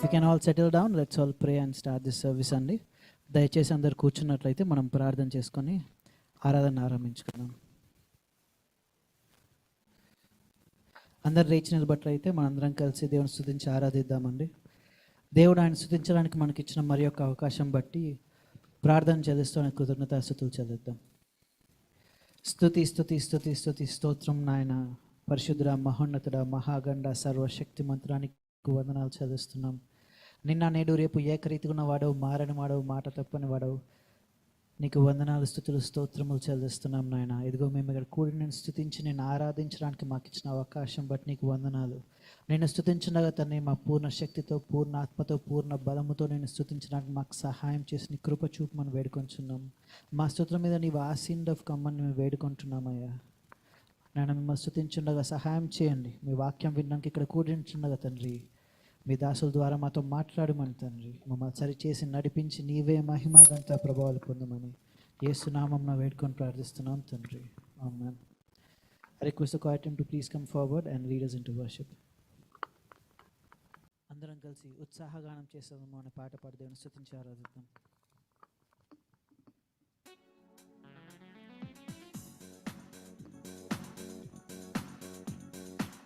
We can all settle down. Let's all pray and start this service అండి. దయచేసి అందరు కూర్చున్నట్లయితే మనం ప్రార్థన చేసుకొని ఆరాధన ఆరంభించుకుందాం. అందరు లేచి నిలబట్లయితే మనందరం కలిసి దేవుని స్తుతించి ఆరాధిద్దామండి. దేవుడు ఆయన స్తుతించడానికి మనకి ఇచ్చిన మరి యొక్క అవకాశం బట్టి ప్రార్థన చెల్లిస్తూ కృతజ్ఞతాస్తుతులు చెల్లిద్దాం. స్తుతి స్తుతి స్తుతి స్తుతి స్తోత్రం నాయన, పరిశుద్ధుడ, మహోన్నతుడ, మహాగండ, సర్వశక్తిమంతుడానికి వందనాలు చెల్లిస్తున్నాం. నిన్న నేడు రేపు ఏకరీతిగా ఉన్నవాడవు, మారని వాడవు, మాట తప్పని వాడవు. నీకు వందనాలు, స్తుతులు, స్తోత్రములు చెల్లిస్తున్నాం నాయన. ఇదిగో మేము ఇక్కడ కూడి నేను స్తుతించి నేను ఆరాధించడానికి మాకు ఇచ్చిన అవకాశం బట్టి నీకు వందనాలు. నేను స్తుతించగా తండ్రి మా పూర్ణ శక్తితో, పూర్ణ ఆత్మతో, పూర్ణ బలముతో నేను స్తుతించడానికి మాకు సహాయం చేసి నీ కృప చూపు మనం వేడుకుంటున్నాం. మా స్తుతుల మీద నీవు ఆసీనుడవు కమ్మని మేము వేడుకుంటున్నామయ్యా. నేను మిమ్మల్ని స్తుతించుండగా సహాయం చేయండి. మీ వాక్యం వినడానికి ఇక్కడ కూడించుండగా తండ్రి మీ దాసుల ద్వారా మాతో మాట్లాడమని తండ్రి మమ్మల్ని సరిచేసి నడిపించి నీవే మహిమ ఘనత ప్రభావాలు పొందమని యేసు నామమున వేడుకొని ప్రార్థిస్తున్నాం తండ్రి. ఆమేన్. I request the choir team to please come forward and lead us into worship. అందరం కలిసి ఉత్సాహగానం చేసేద్దాము అనే పాట పాడి దేవుని స్తుతించి ఆరాధిద్దాం.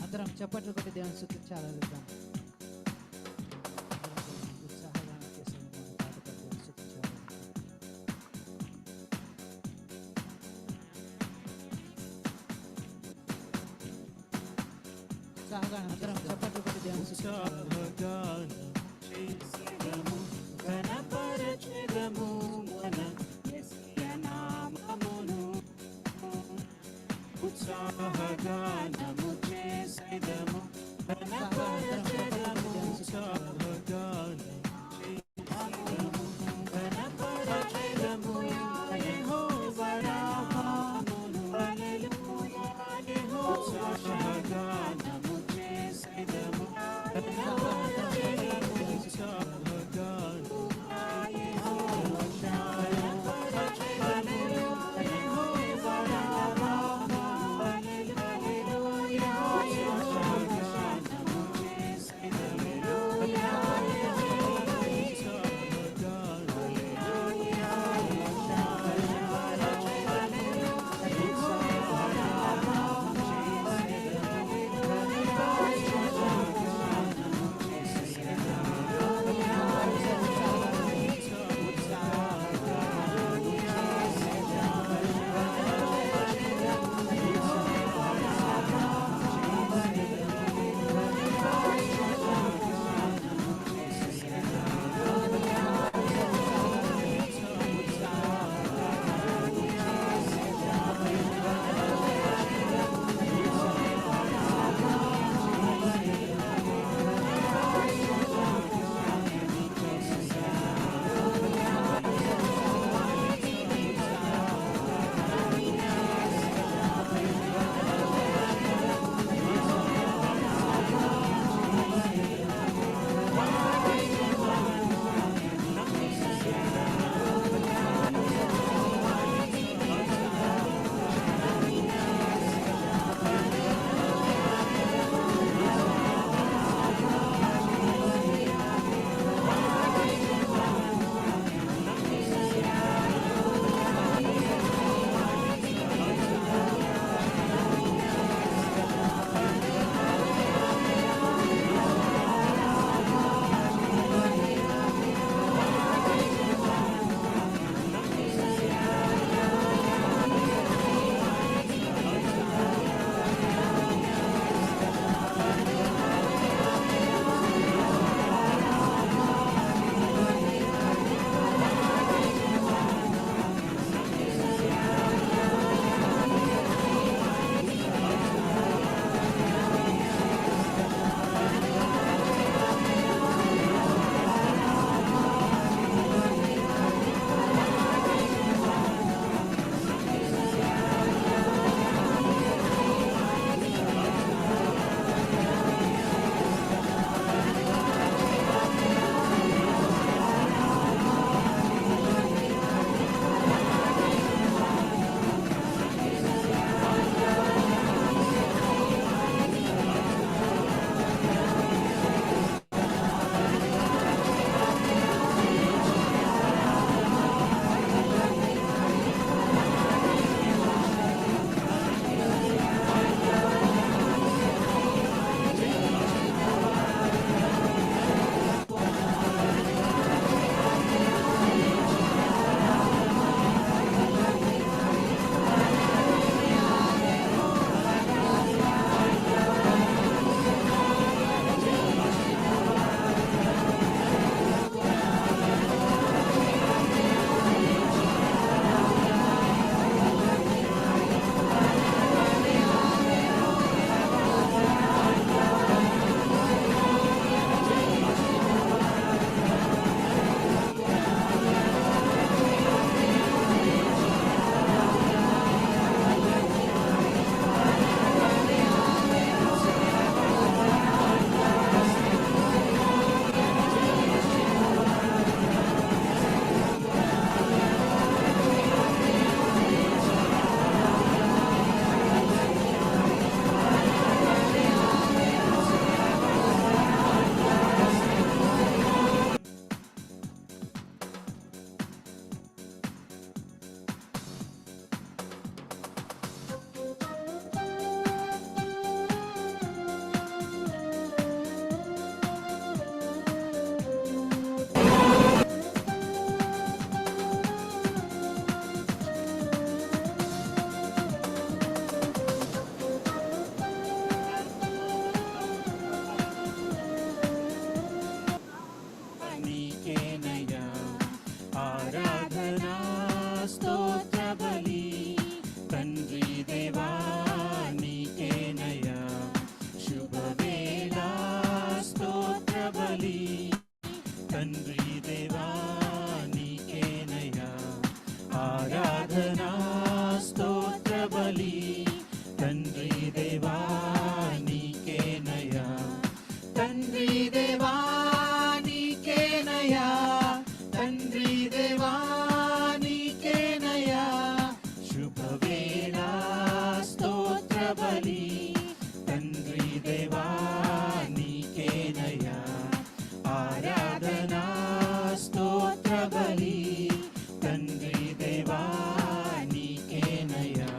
అందరం చప్పట్లు కొట్టి దేవుని స్తుతించి ఆరాధిద్దాం. అందరం చప్పట్లు కొట్టి దేవుని ఉత్సాహగానం ఘనపరచెదము మన యేసయ్య నామమును. ఉత్సాహగానము చేసెదము ఘనపరచెదము. ఉత్సాహగానం చేసెదము ఘనపరచెదము యెహోవా నామమును. హల్లెలూయా యెహోవా. ఉత్సాహగానము చేసెదము ఘనపరచెదము నీకేనయ్యా ఆరాధనా స్తోత్ర బలి తండ్రి దేవా నీకేనయ్యా శుభవేళ స్తోత్ర బలి తండ్రి దేవా నీకేనయ్యా ఆరాధనా స్తోత్ర బలి తండ్రి దేవా నీకేనయ్యా తండ్రి దేవా నీకేనయ్యా తండ్రి దేవా నీకేనయ్యా శుభవేళ స్తోత్ర బలి తండ్రి దేవా నీకేనయ్యా ఆరాధనా స్తోత్ర బలి తండ్రి దేవా నీకేనయ్యా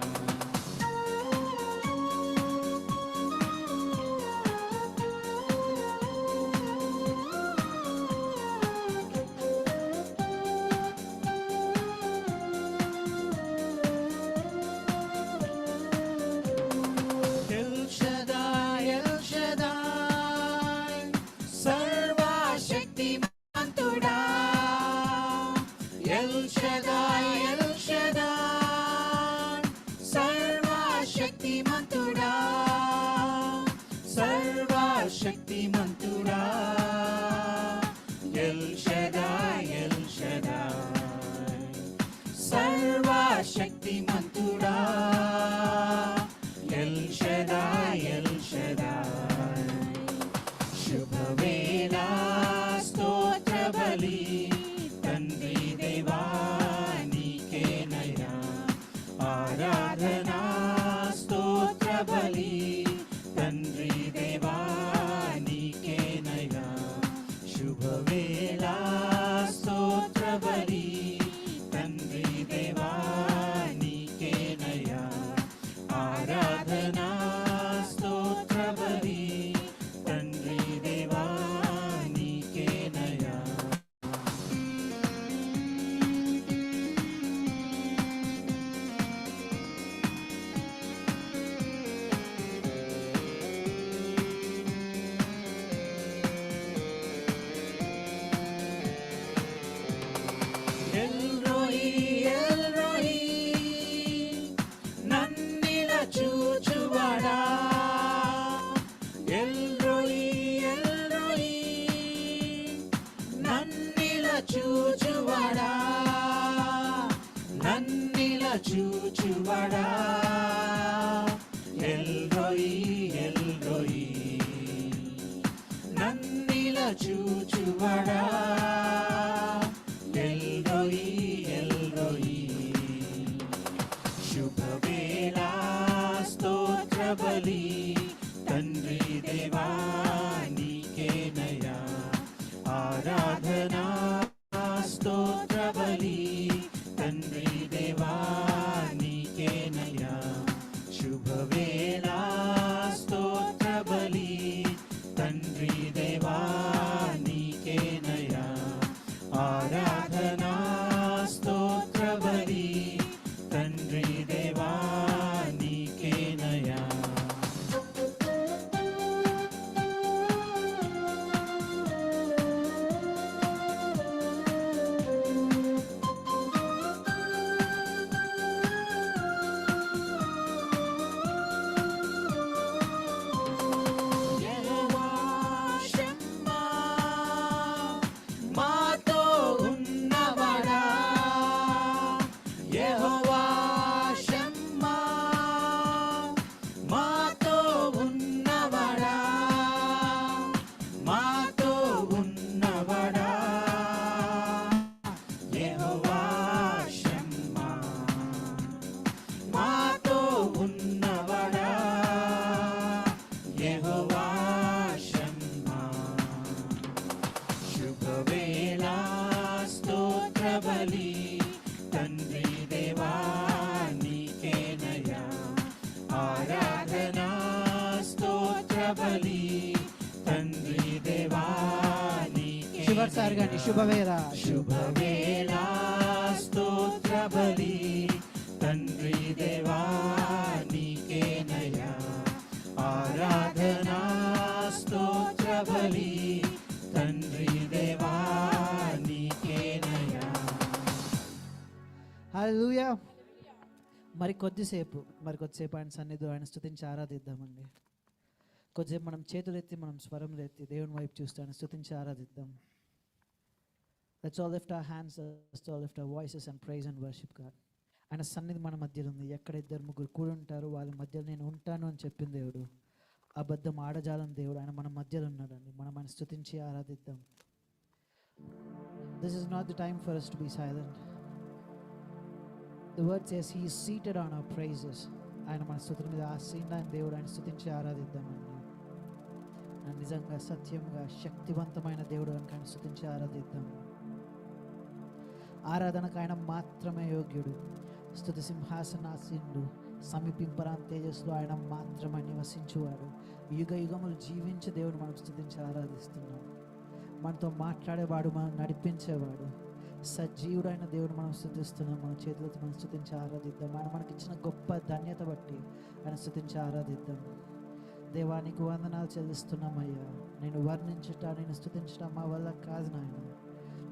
ఎల్ షదాయ్ సర్వశక్తిమంతుడా ఎల్ షదాయ్ సర్వశక్తిమంతుడా సర్వశక్తిమంతుడా ఎల్ షదాయ్ సర్వశక్తిమంతుడా ఎల్ షదాయ్ శుభవేళ స్తోత్ర బలి తండ్రి దేవా నీకేనయ్యా ఆరాధనా స్తోత్ర బలి తండ్రి దేవా నీకేనయ్యా శుభవేళ స్తోత్ర బలి తండ్రి దేవా నీకేనయ్యా ఆరాధనా స్తోత్ర బలి తండ్రి దేవా నీకేనయ్యా ఎల్రోయి నన్నిల చూచువాడా ఎల్రోయి నన్నిల చూచువాడా నన్నిల చూచువాడా ఎల్రోయి నన్నిల చూచువాడా ఎల్రోయి శుభవేళ స్తోత్ర బలి తండ్రి దేవా నీకేనయ్యా ఆరాధనా స్తోత్ర బలి తండ్రి దేవా నీకేనయ్యా శుభవేళ స్తోత్ర బలి తండ్రి దేవా నీకేనయ్యా ఆరాధనా స్తోత్ర బలి తండ్రి దేవా నీకేనయ్యా యెహోవా షమ్మా మాతో ఉన్నవాడా యెహోవా షమ్మా మాతో ఉన్నవాడా మాతో ఉన్నవాడా యెహోవా షమ్మా మాతో ఉన్నవాడా యెహోవా షమ్మా శుభవేళ స్తోత్ర బలి తండ్రి దేవా నీకేనయ్యా ఆరాధనా స్తోత్ర బలి తండ్రి దేవా నీకే చివరిసారి కానీ శుభవేళ శుభవేళ స్తోత్ర బలి తండ్రి దేవా నీకేనయ్యా ఆరాధనా స్తోత్ర బలి తండ్రి దేవా హల్లెలూయా. మరి కొద్దిసేపు ఆయన సన్నిధిలో ఆయన స్తుతించి ఆరాధిద్దామండి. కొద్దిసేపు మనం చేతులెత్తి మనం స్వరం ఎత్తి దేవుని వైపు చూస్తూ ఆయన స్తుతించి ఆరాధిద్దాం. Let's all lift our hands, let's all lift our voices and praise and worship God. ఆయన సన్నిధి మన మధ్యలో ఉంది. ఎక్కడ 2-3 కూడి ఉంటారు వాళ్ళ మధ్యలో నేను ఉంటాను అని చెప్పిన దేవుడు. అబద్ధం ఆడజాలం దేవుడు. ఆయన మన మధ్యలో ఉన్నాడండి. మనం ఆయన స్తుతించి ఆరాధిద్దాం. This is not the time for us to be silent. The word says he is seated on our praises. ఆయన మన స్తుతుల మీద ఆసీనుడైన దేవుడు. ఆయన స్తుతించి ఆరాధిద్దామండి. నిజంగా సత్యంగా శక్తివంతమైన దేవుడు కనుక ఆయన స్తుతించి ఆరాధిద్దాం. ఆరాధనకు ఆయన మాత్రమే యోగ్యుడు. స్తుతి సింహాసనాసీనుడు, సమీపింపరాని తేజస్సులో ఆయన మాత్రమే నివసించువాడు. యుగ యుగములు జీవించే దేవుడు మనం స్తుతించి ఆరాధిస్తున్నాం. మనతో మాట్లాడేవాడు, మనం నడిపించేవాడు, సజీవుడైన దేవుడు మనం స్తుతిస్తున్నాం. మన చేతులతో మనం స్తుతించి ఆరాధిద్దాం. ఆయన మనకిచ్చిన గొప్ప ధన్యత బట్టి ఆయన స్తుతించి ఆరాధిద్దాం. దేవానికి వందనాలు చెల్లిస్తున్నామయ్యా. నేను వర్ణించుట, నేను స్తుతించడం మా వల్ల కాదు నాయన.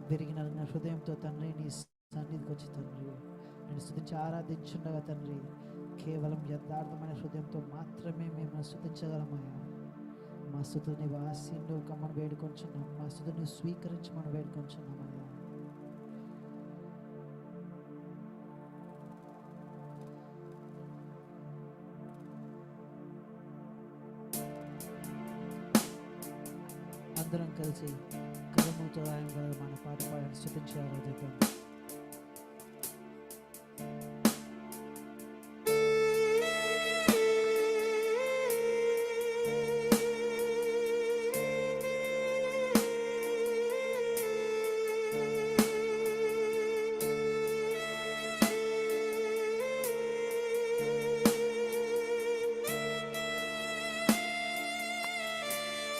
విరిగిన హృదయంతో తండ్రి నీ సన్నిధికి వచ్చి తండ్రి నేను స్తుతించి ఆరాధించుండగా తండ్రి కేవలం యథార్థమైన హృదయంతో మాత్రమే మేము స్తుతించగలమయ్యా. మా స్తుతిని వాసిండు మనం వేడుకొంచున్నాం. మా స్తుతిని స్వీకరించి మనం వేడుకొంచున్నామయ్యా. అందరం కలిసి కలముతో ఆయన మన పాట పాడని స్తుతించి ఆరాధిద్దాం.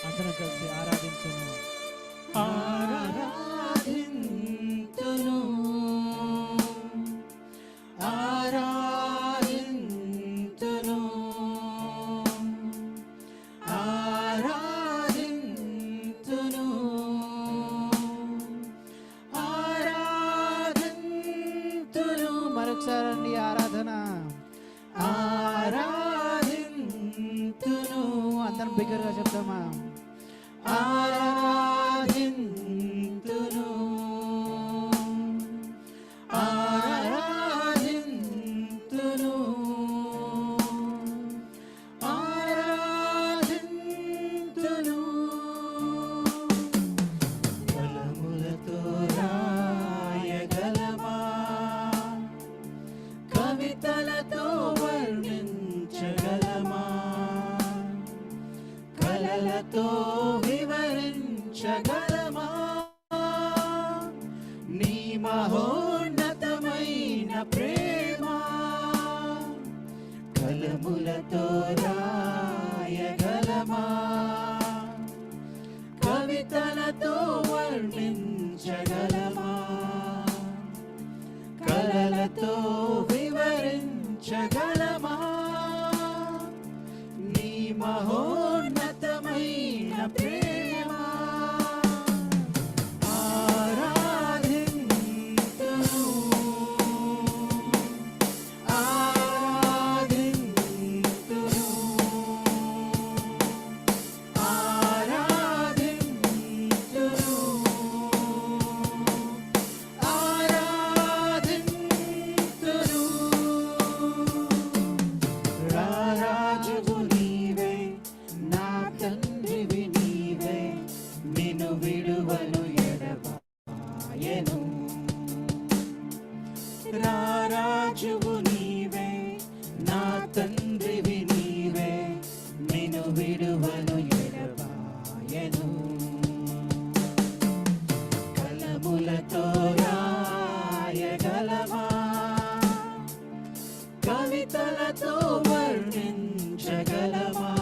అందరం కలిసి ఆరాధించను. ఆరాధింతును ఆరాధింతును ఆరాధింతును ఆరాధింతును. మరొకసారి ఆరాధన. ఆరాధింతును. అందరం బిగ్గరగా చెప్తామా? ఆరాధింతును ఆరాధింతును ఆరాధింతును. కలములతో రాయగలమా, కవితలతో వర్ణించగలమా, కలలతో వివరించగలమా నీ మహోన్నతమైన ప్రేమ. కలములతో రాయగలమా, కవితలతో వర్ణించగలమా, కలలతో వివరించగలమా నీ మహోన్నతమైన ప్రేమ. రారాజువు నీవే, నా తండ్రివి నీవే, నిన్ను విడువను ఎడబాయను. కలములతో రాయగలమా, కవితలతో వర్ణించగలమా,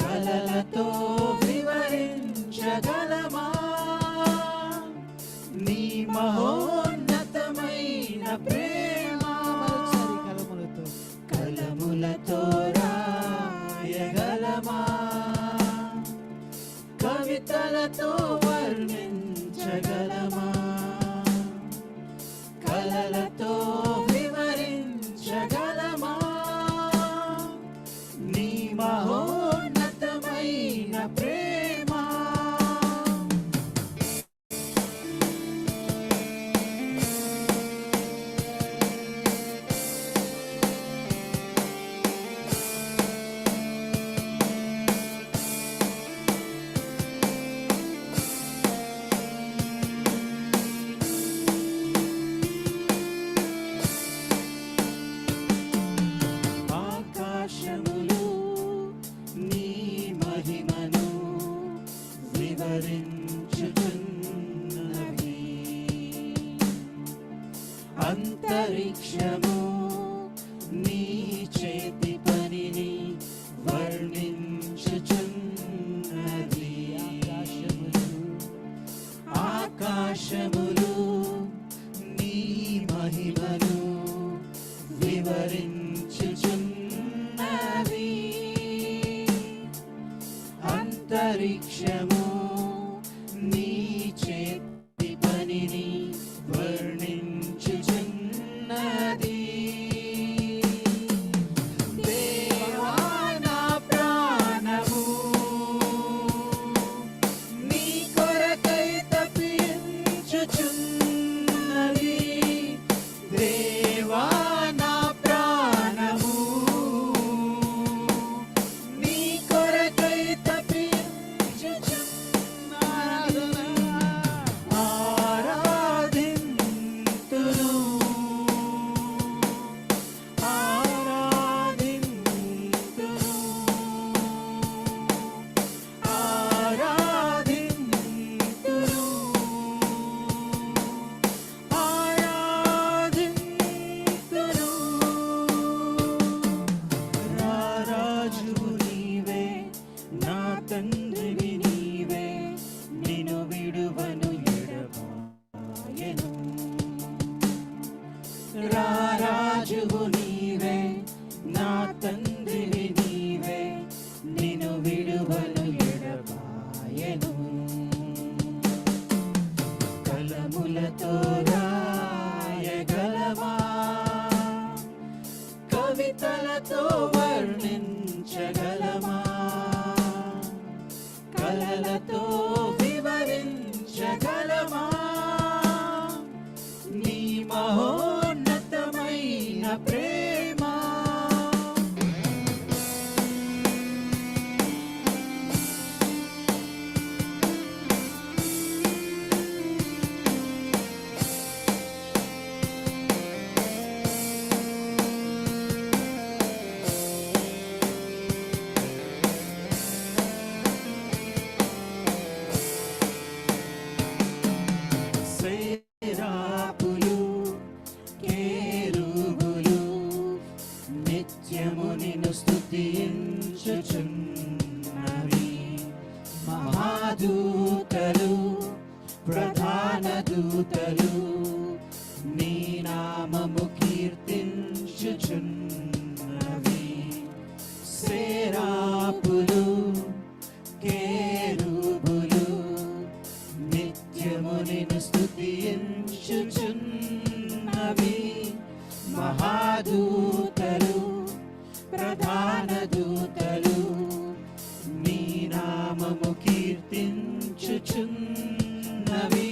కలలతో వివరించగలమా నీ మహోన్నతమైన ప్రేమ. అంతరిక్షము నీ చేతి పనిని వర్ణించుచున్నది. ఆకాశములు నీ మహిమను వివరించుచున్నవి. అంతరిక్షము నీ చేతి పనిని వర్ణించుచున్నది. దేవా నా ప్రాణము నీ కొరకై తప్పించుచున్నది. దేవా నా ప్రాణము నీ కొరకై తప్పించుచున్నది. ఆరాధింతును ఆరాధింతును ఆరాధింతును ఆరాధింతును. రారాజువు నీవే, నా తండ్రివి నీవే, నిన్ను విడువను ఎడబాయను. రారాజువు నీవే, నా తండ్రివి నీవే, నిన్ను విడువను ఎడబాయను. కలములతో రాయగలమా, కవితలతో వర్ణించగలమా, కలలతో వివరించగలమా నీ మహోన్నతమైన ప్రేమ. సేరాపులు కేరుబులు నిత్యము నిన్ను స్తుతించుచున్నవి. మహాదూతలు ప్రధాన దూతలు నీ నామము కీర్తించుచున్నవి. సేరాపులు కేరుబులు నిత్యము నిన్ను స్తుతించుచున్నవి. మహాదూతలు ప్రధాన దూతలు నీ నామము కీర్తించుచున్నవి.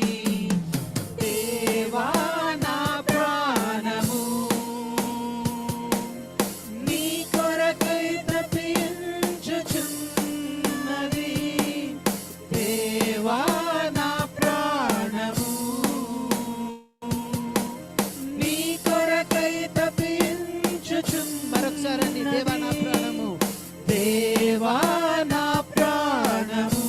దేవా నా ప్రాణము నీ కొరకై తప్పించుచున్నది. దేవా నా ప్రాణము నీ కొరకై తప్పించుచున్నది. మరొకసారి దేవా నా ప్రాణము, దేవా నా ప్రాణము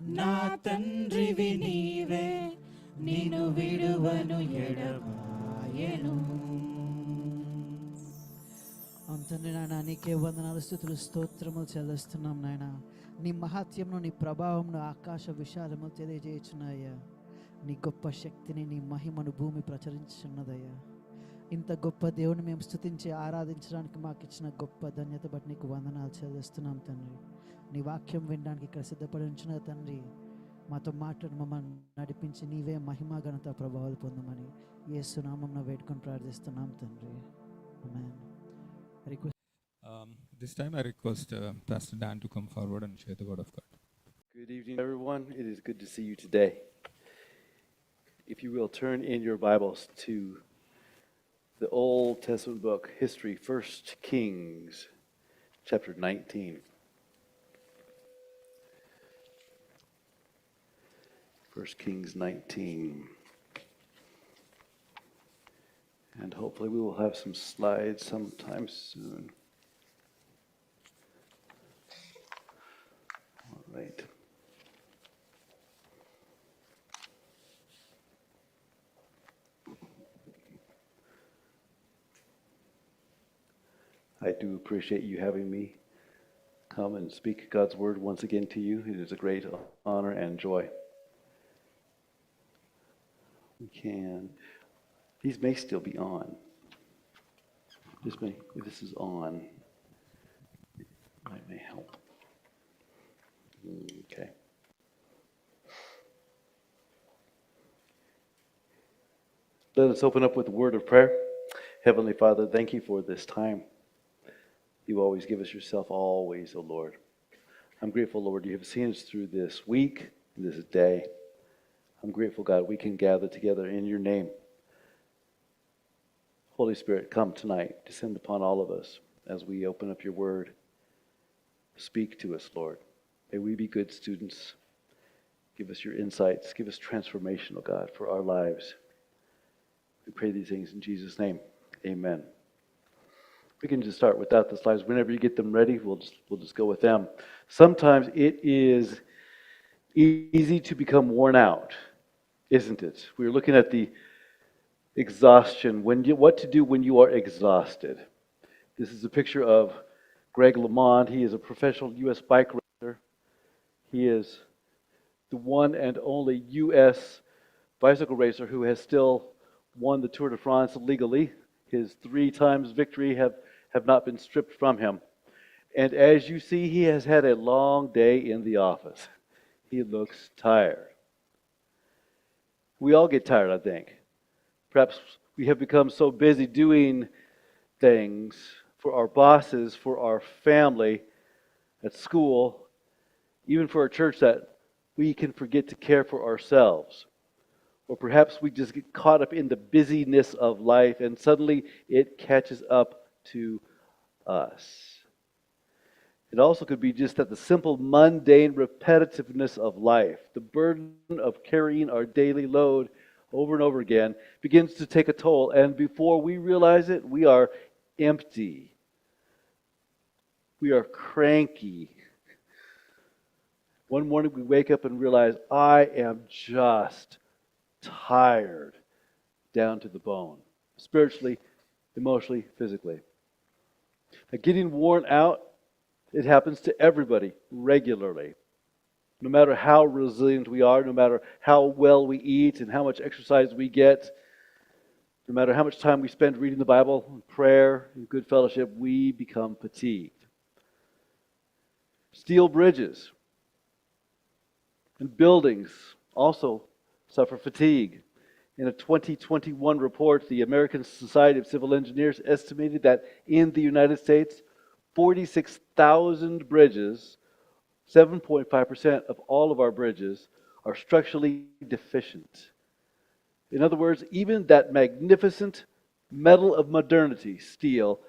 నా తండ్రివి నీవే, నిన్ను విడువను ఎడబాయను. తండ్రి నాయన, నీకే వందనాలు, స్తుతులు, స్తోత్రములు చెల్లిస్తున్నాం నాయన. నీ మహాత్యమును, నీ ప్రభావమును ఆకాశ విశాలము తెలియజేయుచున్నాయ్యా. నీ గొప్ప శక్తిని, నీ మహిమను భూమి ప్రచురించున్నదయ్యా. ఇంత గొప్ప దేవుని మేము స్తుతించి ఆరాధించడానికి మాకు ఇచ్చిన గొప్ప ధన్యత బట్టి నీకు వందనాలు చెల్లిస్తున్నాం తండ్రి. నీ వాక్యం వినడానికి ఇక్కడ సిద్ధపడి ఉంచిన తండ్రి, మాతో మాట్లాడి మమ్మల్ని నడిపించి నీవే మహిమ ఘనత ప్రభావాలు పొందమని యేసు నామమున వేడుకొని ప్రార్థిస్తున్నాం తండ్రి. ఆమేన్. This time I request Pastor Dan to come forward and share the word of God. Good evening, everyone. It is good to see you today. If you will, turn in your Bibles to the Old Testament book, History, 1 Kings, chapter 19. 1 Kings 19. And hopefully we will have some slides sometime soon. All right. I do appreciate you having me come and speak God's word once again to you. It is a great honor and joy. These may still be on. If this is on, it may help. Okay. Let us open up with a word of prayer. Heavenly Father, thank you for this time. You always give us yourself, always, O Lord. I'm grateful, Lord, you have seen us through this week, this day. I'm grateful, God, we can gather together in your name. Holy Spirit, come tonight. Descend upon all of us as we open up your word. Speak to us, Lord. May we be good students. Give us your insights. Give us transformation, O God, for our lives. We pray these things in Jesus' name. Amen. We can just start without the slides. Whenever you get them ready, we'll just go with them. Sometimes it is easy to become worn out, isn't it? We were looking at the exhaustion. What to do when you are exhausted. This is a picture of Greg LeMond. He is a professional U.S. bike racer. He is the one and only U.S. bicycle racer who has still won the Tour de France legally. His 3 times victory have not been stripped from him. And as you see, he has had a long day in the office. He looks tired. We all get tired, I think. Perhaps we have become so busy doing things for our bosses, for our family, at school, even for our church, that we can forget to care for ourselves. Or perhaps we just get caught up in the busyness of life and suddenly it catches up to us. It also could be just that the simple, mundane repetitiveness of life, the burden of carrying our daily load over and over again, begins to take a toll. And before we realize it, we are empty. We are cranky. One morning we wake up and realize, I am just tired down to the bone, spiritually, emotionally, physically. Now, getting worn out, it happens to everybody regularly. No matter how resilient we are, no matter how well we eat and how much exercise we get, no matter how much time we spend reading the Bible, prayer, and good fellowship, we become fatigued. Steel bridges and buildings also suffer fatigue. In a 2021 report, the American Society of Civil Engineers estimated that in the United States, 46,000 bridges, 7.5% of all of our bridges, are structurally deficient. In other words, even that magnificent metal of modernity, steel,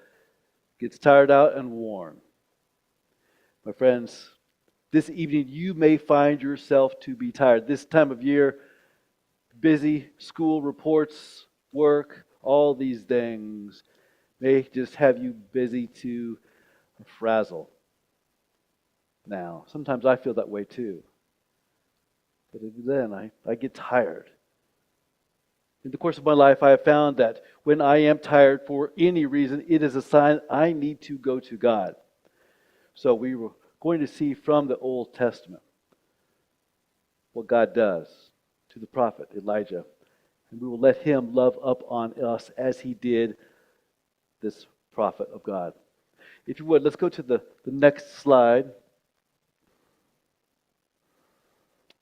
gets tired out and worn. My friends, this evening you may find yourself to be tired. This time of year, busy, school reports, work, all these things may just have you busy to frazzle. Now, sometimes I feel that way too. But even then, I get tired. In the course of my life, I have found that when I am tired for any reason, it is a sign I need to go to God. So we were going to see from the Old Testament what God does to the prophet Elijah. And we will let him love up on us as he did this prophet of God. If you would, let's go to the next slide.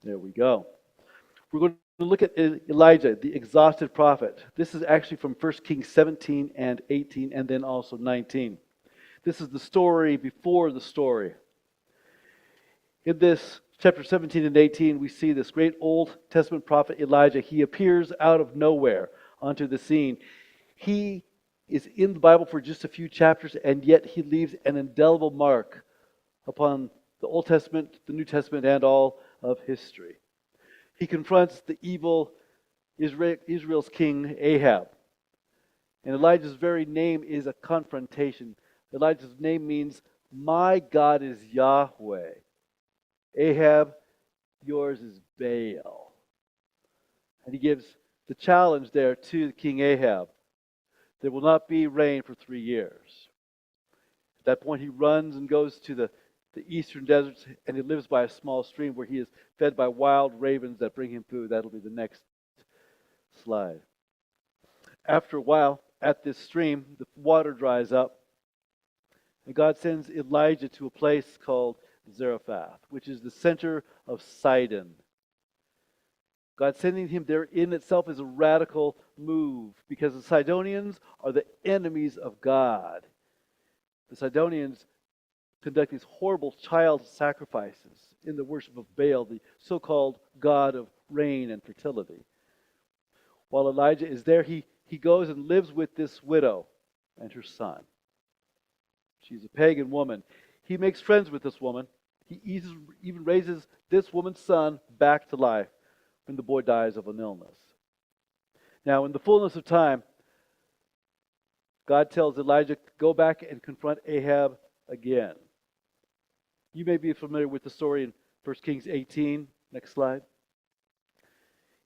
There we go. We're going to look at Elijah, the exhausted prophet. This is actually from 1 Kings 17 and 18, and then also 19. This is the story before the story. In this chapter 17 and 18, we see this great Old Testament prophet Elijah. He appears out of nowhere onto the scene. He is in the Bible for just a few chapters, and yet he leaves an indelible mark upon the Old Testament, the New Testament, and all of history. He confronts the evil Israel's king Ahab. And Elijah's very name is a confrontation. Elijah's name means, my God is Yahweh. Ahab, yours is Baal. And he gives the challenge there to King Ahab. There will not be rain for 3 years. At that point, he runs and goes to the eastern deserts, and he lives by a small stream where he is fed by wild ravens that bring him food. That'll be the next slide. After a while, at this stream, the water dries up, and God sends Elijah to a place called Zarephath, which is the center of Sidon. God sending him there in itself is a radical move, because the Sidonians are the enemies of God. The Sidonians conduct these horrible child sacrifices in the worship of Baal, the so-called god of rain and fertility. While Elijah is there, he goes and lives with this widow and her son. She's a pagan woman. He makes friends with this woman. He even raises this woman's son back to life when the boy dies of an illness. Now, in the fullness of time, God tells Elijah, go back and confront Ahab again. You may be familiar with the story in 1 Kings 18. Next slide.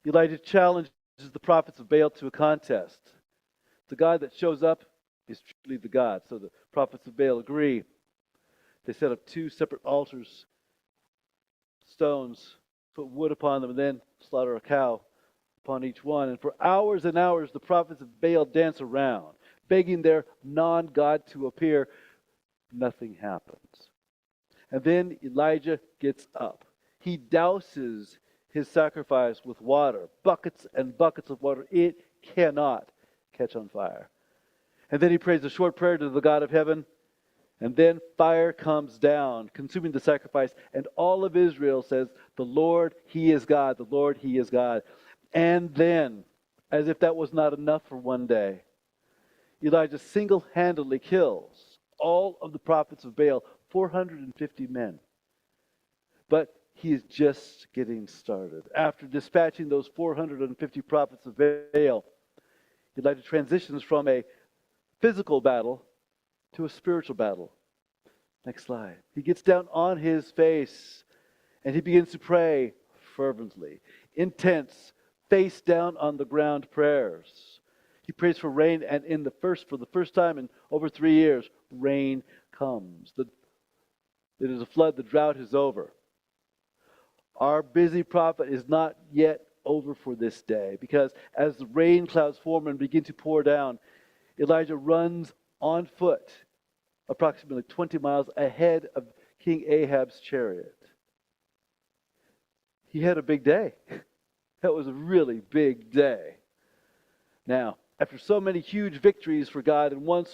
Elijah challenges the prophets of Baal to a contest. The God that shows up is truly the God. So the prophets of Baal agree. They set up 2 separate altars, stones, put wood upon them, and then slaughter a cow upon each one. And for hours and hours, the prophets of Baal dance around, begging their non-God to appear. Nothing happens. And then Elijah gets up. He douses his sacrifice with water, buckets and buckets of water. It cannot catch on fire. And then he prays a short prayer to the God of heaven. And then fire comes down, consuming the sacrifice. And all of Israel says, the Lord, He is God. The Lord, He is God. And then, as if that was not enough for one day, Elijah single-handedly kills all of the prophets of Baal, 450 men. But he is just getting started. After dispatching those 450 prophets of Baal, Elijah transitions from a physical battle to a spiritual battle. Next slide. He gets down on his face and he begins to pray fervently. Intense, face down on the ground prayers. He prays for rain, and for the first time in over 3 years, rain comes. It is a flood. The drought is over. Our busy prophet is not yet over for this day, because as the rain clouds form and begin to pour down, Elijah runs on foot approximately 20 miles ahead of King Ahab's chariot. He had a big day. That was a really big day. Now, after so many huge victories for God in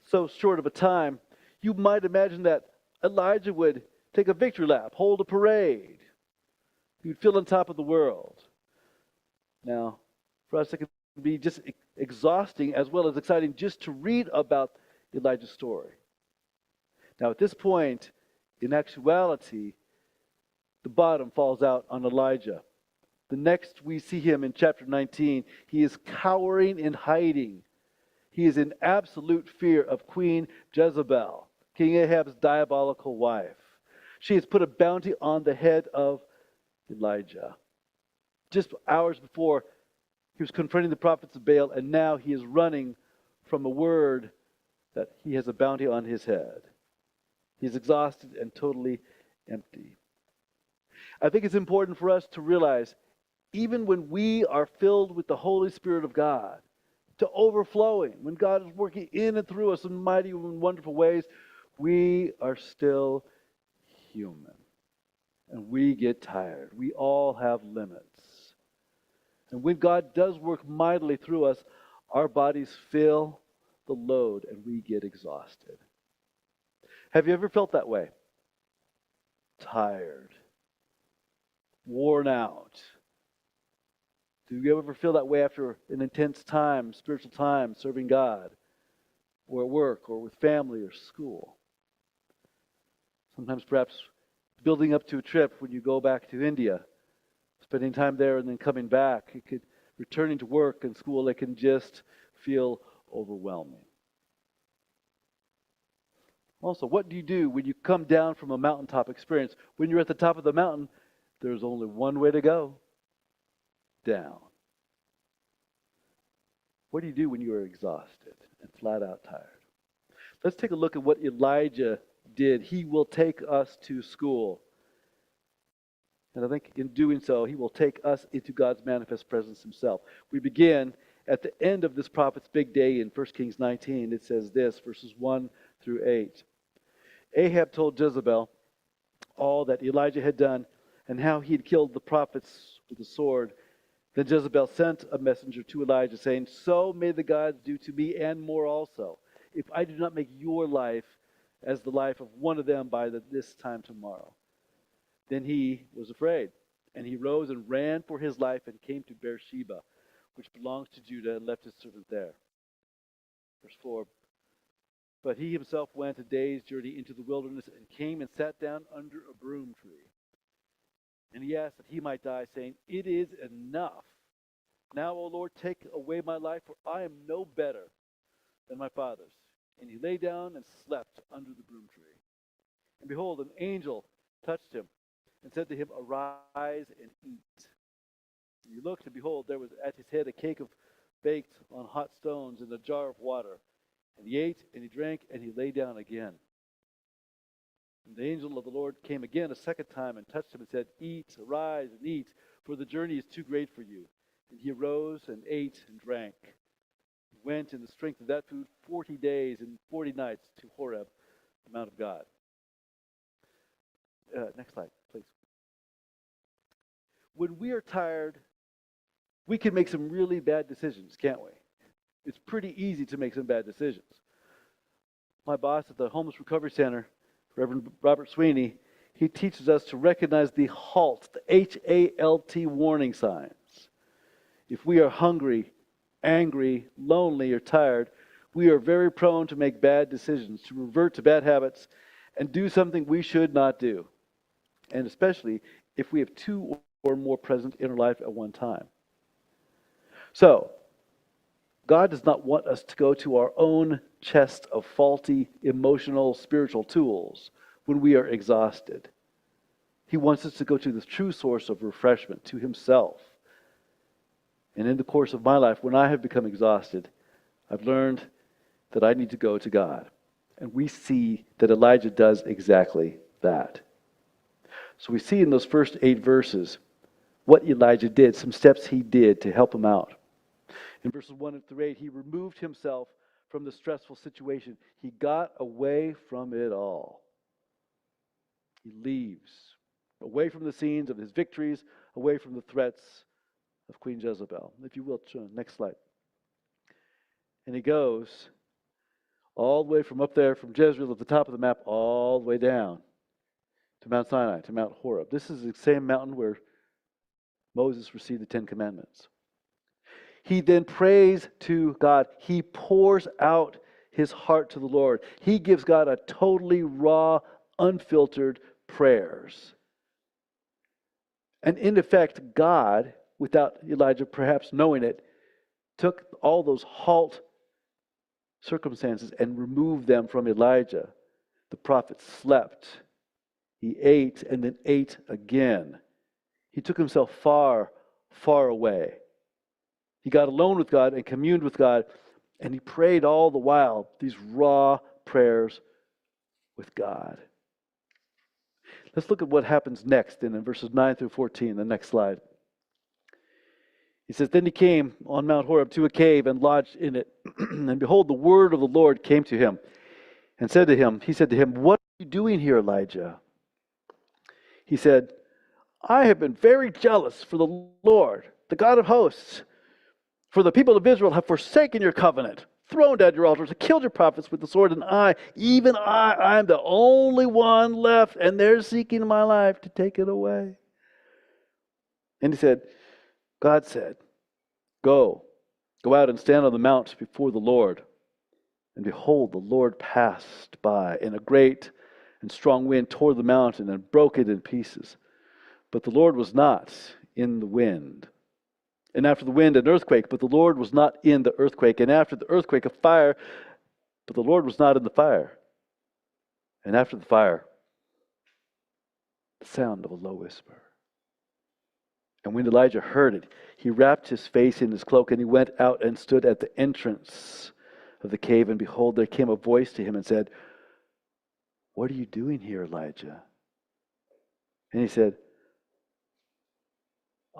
so short of a time, you might imagine that Elijah would take a victory lap, hold a parade. He would feel on top of the world. Now, for us, it can be just exhausting as well as exciting just to read about Elijah's story. Now, at this point, in actuality, the bottom falls out on Elijah. The next we see him in chapter 19, he is cowering and hiding. He is in absolute fear of Queen Jezebel, King Ahab's diabolical wife. She has put a bounty on the head of Elijah. Just hours before, he was confronting the prophets of Baal, and now he is running from a word that he has a bounty on his head. He's exhausted and totally empty. I think it's important for us to realize, even when we are filled with the Holy Spirit of God, to overflowing, when God is working in and through us in mighty and wonderful ways, we are still human. And we get tired. We all have limits. And when God does work mightily through us, our bodies feel the load and we get exhausted. Have you ever felt that way? Tired. Worn out. Do you ever feel that way after an intense time, spiritual time, serving God, or at work, or with family or school? Sometimes perhaps building up to a trip when you go back to India, spending time there and then coming back. It could, returning to work and school, it can just feel overwhelming. Also, what do you do when you come down from a mountaintop experience? When you're at the top of the mountain, there's only one way to go. Down. What do you do when you are exhausted and flat out tired? Let's take a look at what Elijah did. He will take us to school. And I think in doing so, he will take us into God's manifest presence himself. We begin at the end of this prophet's big day in 1 Kings 19. It says this, verses 1 through 8. Ahab told Jezebel all that Elijah had done and how he had killed the prophets with the sword. Then Jezebel sent a messenger to Elijah, saying, "So may the gods do to me and more also, if I do not make your life as the life of one of them by this time tomorrow." Then he was afraid, and he rose and ran for his life and came to Beersheba, which belongs to Judah, and left his servant there. Verse 4. But he himself went a day's journey into the wilderness and came and sat down under a broom tree. And he asked that he might die, saying, "It is enough. Now, O Lord, take away my life, for I am no better than my fathers." And he lay down and slept under the broom tree. And behold, an angel touched him and said to him, "Arise and eat." And he looked, and behold, there was at his head a cake baked on hot stones and a jar of water. And he ate, and he drank, and he lay down again. And the angel of the Lord came again a second time and touched him and said, "Eat, arise and eat, for the journey is too great for you." And he arose and ate and drank. He went in the strength of that food 40 days and 40 nights to Horeb, the Mount of God. Next slide, please. When we are tired, we can make some really bad decisions, can't we? It's pretty easy to make some bad decisions. My boss at the Homeless Recovery Center, Reverend Robert Sweeney, he teaches us to recognize the HALT, the HALT warning signs. If we are hungry, angry, lonely, or tired, we are very prone to make bad decisions, to revert to bad habits, and do something we should not do. And especially if we have two or more present in our life at one time. So, God does not want us to go to our own chest of faulty, emotional, spiritual tools when we are exhausted. He wants us to go to the true source of refreshment, to himself. And in the course of my life, when I have become exhausted, I've learned that I need to go to God. And we see that Elijah does exactly that. So we see in those first 8 verses what Elijah did, some steps he did to help him out. In verses 1 through 8, he removed himself from the stressful situation. He got away from it all. He leaves, away from the scenes of his victories, away from the threats of Queen Jezebel. If you will, next slide. And he goes all the way from up there, from Jezreel at the top of the map, all the way down to Mount Sinai, to Mount Horeb. This is the same mountain where Moses received the 10 Commandments. He then prays to God. He pours out his heart to the Lord. He gives God a totally raw, unfiltered prayers. And in effect, God, without Elijah perhaps knowing it, took all those halt circumstances and removed them from Elijah. The prophet slept. He ate and then ate again. He took himself far, far away. He got alone with God and communed with God, and he prayed all the while these raw prayers with God. Let's look at what happens next in verses 9 through 14, the next slide. He says, Then he came on Mount Horeb to a cave and lodged in it. And behold, the word of the Lord came to him and said to him, What are you doing here, Elijah? He said, I have been very jealous for the Lord, the God of hosts. For the people of Israel have forsaken your covenant, thrown down your altars, and killed your prophets with the sword, and even I am the only one left, and they're seeking my life to take it away. And God said, Go out and stand on the mount before the Lord. And behold, the Lord passed by, and a great and strong wind tore the mountain and broke it in pieces. But the Lord was not in the wind. And after the wind, an earthquake, but the Lord was not in the earthquake. And after the earthquake, a fire, but the Lord was not in the fire. And after the fire, the sound of a low whisper. And when Elijah heard it, he wrapped his face in his cloak, and he went out and stood at the entrance of the cave. And behold, there came a voice to him and said, What are you doing here, Elijah? And he said,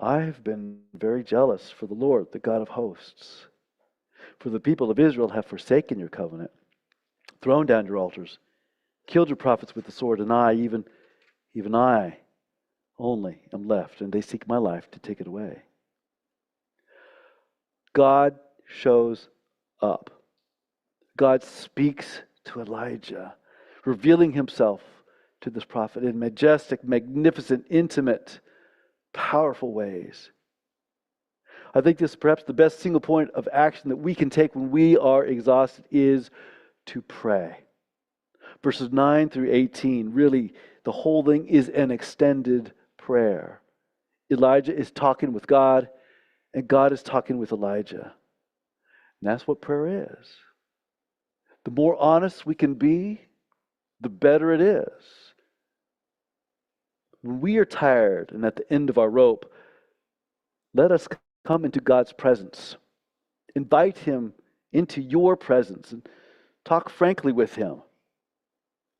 I have been very jealous for the Lord, the God of hosts. For the people of Israel have forsaken your covenant, thrown down your altars, killed your prophets with the sword, and I, even I, only am left, and they seek my life to take it away. God shows up. God speaks to Elijah, revealing himself to this prophet in majestic, magnificent, intimate, powerful ways. I think this is perhaps the best single point of action that we can take when we are exhausted is to pray. Verses 9 through 18, really, the whole thing is an extended prayer. Elijah is talking with God, and God is talking with Elijah. And that's what prayer is. The more honest we can be, the better it is. When we are tired and at the end of our rope, let us come into God's presence. Invite Him into your presence and talk frankly with Him.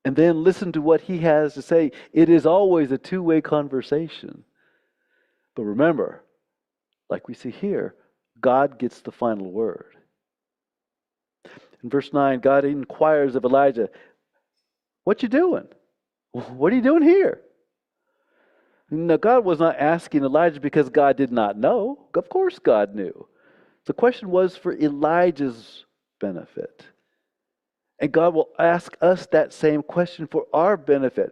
And then listen to what He has to say. It is always a two-way conversation. But remember, like we see here, God gets the final word. In verse 9, God inquires of Elijah, What you doing? What are you doing here? Now, God was not asking Elijah because God did not know. Of course God knew. The question was for Elijah's benefit. And God will ask us that same question for our benefit.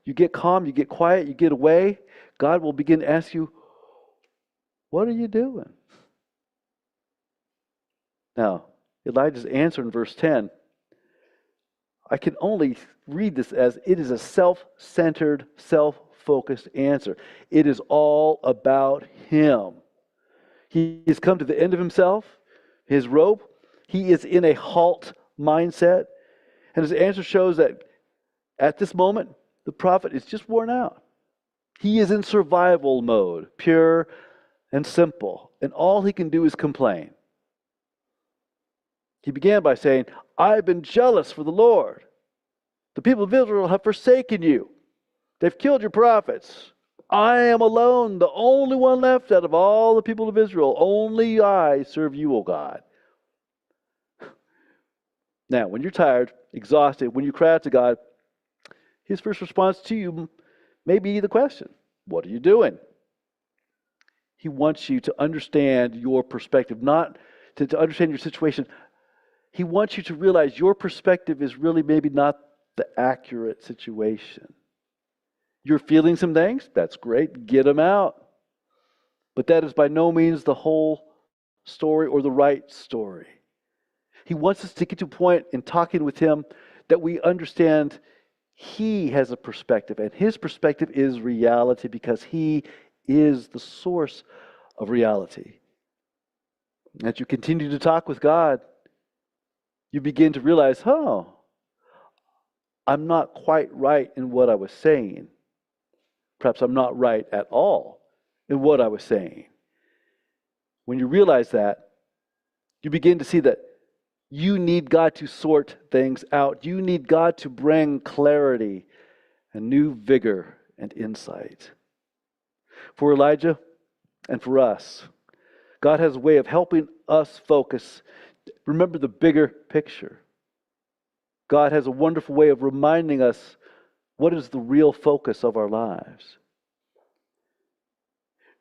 You get calm, you get quiet, you get away. God will begin to ask you, what are you doing? Now, Elijah's answer in verse 10, I can only read this as it is a self-centered, self-focused answer. It is all about him. He has come to the end of himself, his rope. He is in a halt mindset. And his answer shows that at this moment, the prophet is just worn out. He is in survival mode, pure and simple. And all he can do is complain. He began by saying, I've been jealous for the Lord. The people of Israel have forsaken you. They've killed your prophets. I am alone, the only one left out of all the people of Israel. Only I serve you, O God. Now, when you're tired, exhausted, when you cry out to God, His first response to you may be the question, what are you doing? He wants you to understand your perspective, not to understand your situation. He wants you to realize your perspective is really maybe not the accurate situation. You're feeling some things? That's great. Get them out. But that is by no means the whole story or the right story. He wants us to get to a point in talking with Him that we understand He has a perspective, and His perspective is reality because He is the source of reality. As you continue to talk with God, you begin to realize, I'm not quite right in what I was saying. Perhaps I'm not right at all in what I was saying. When you realize that, you begin to see that you need God to sort things out. You need God to bring clarity and new vigor and insight. For Elijah and for us, God has a way of helping us focus. Remember the bigger picture. God has a wonderful way of reminding us what is the real focus of our lives.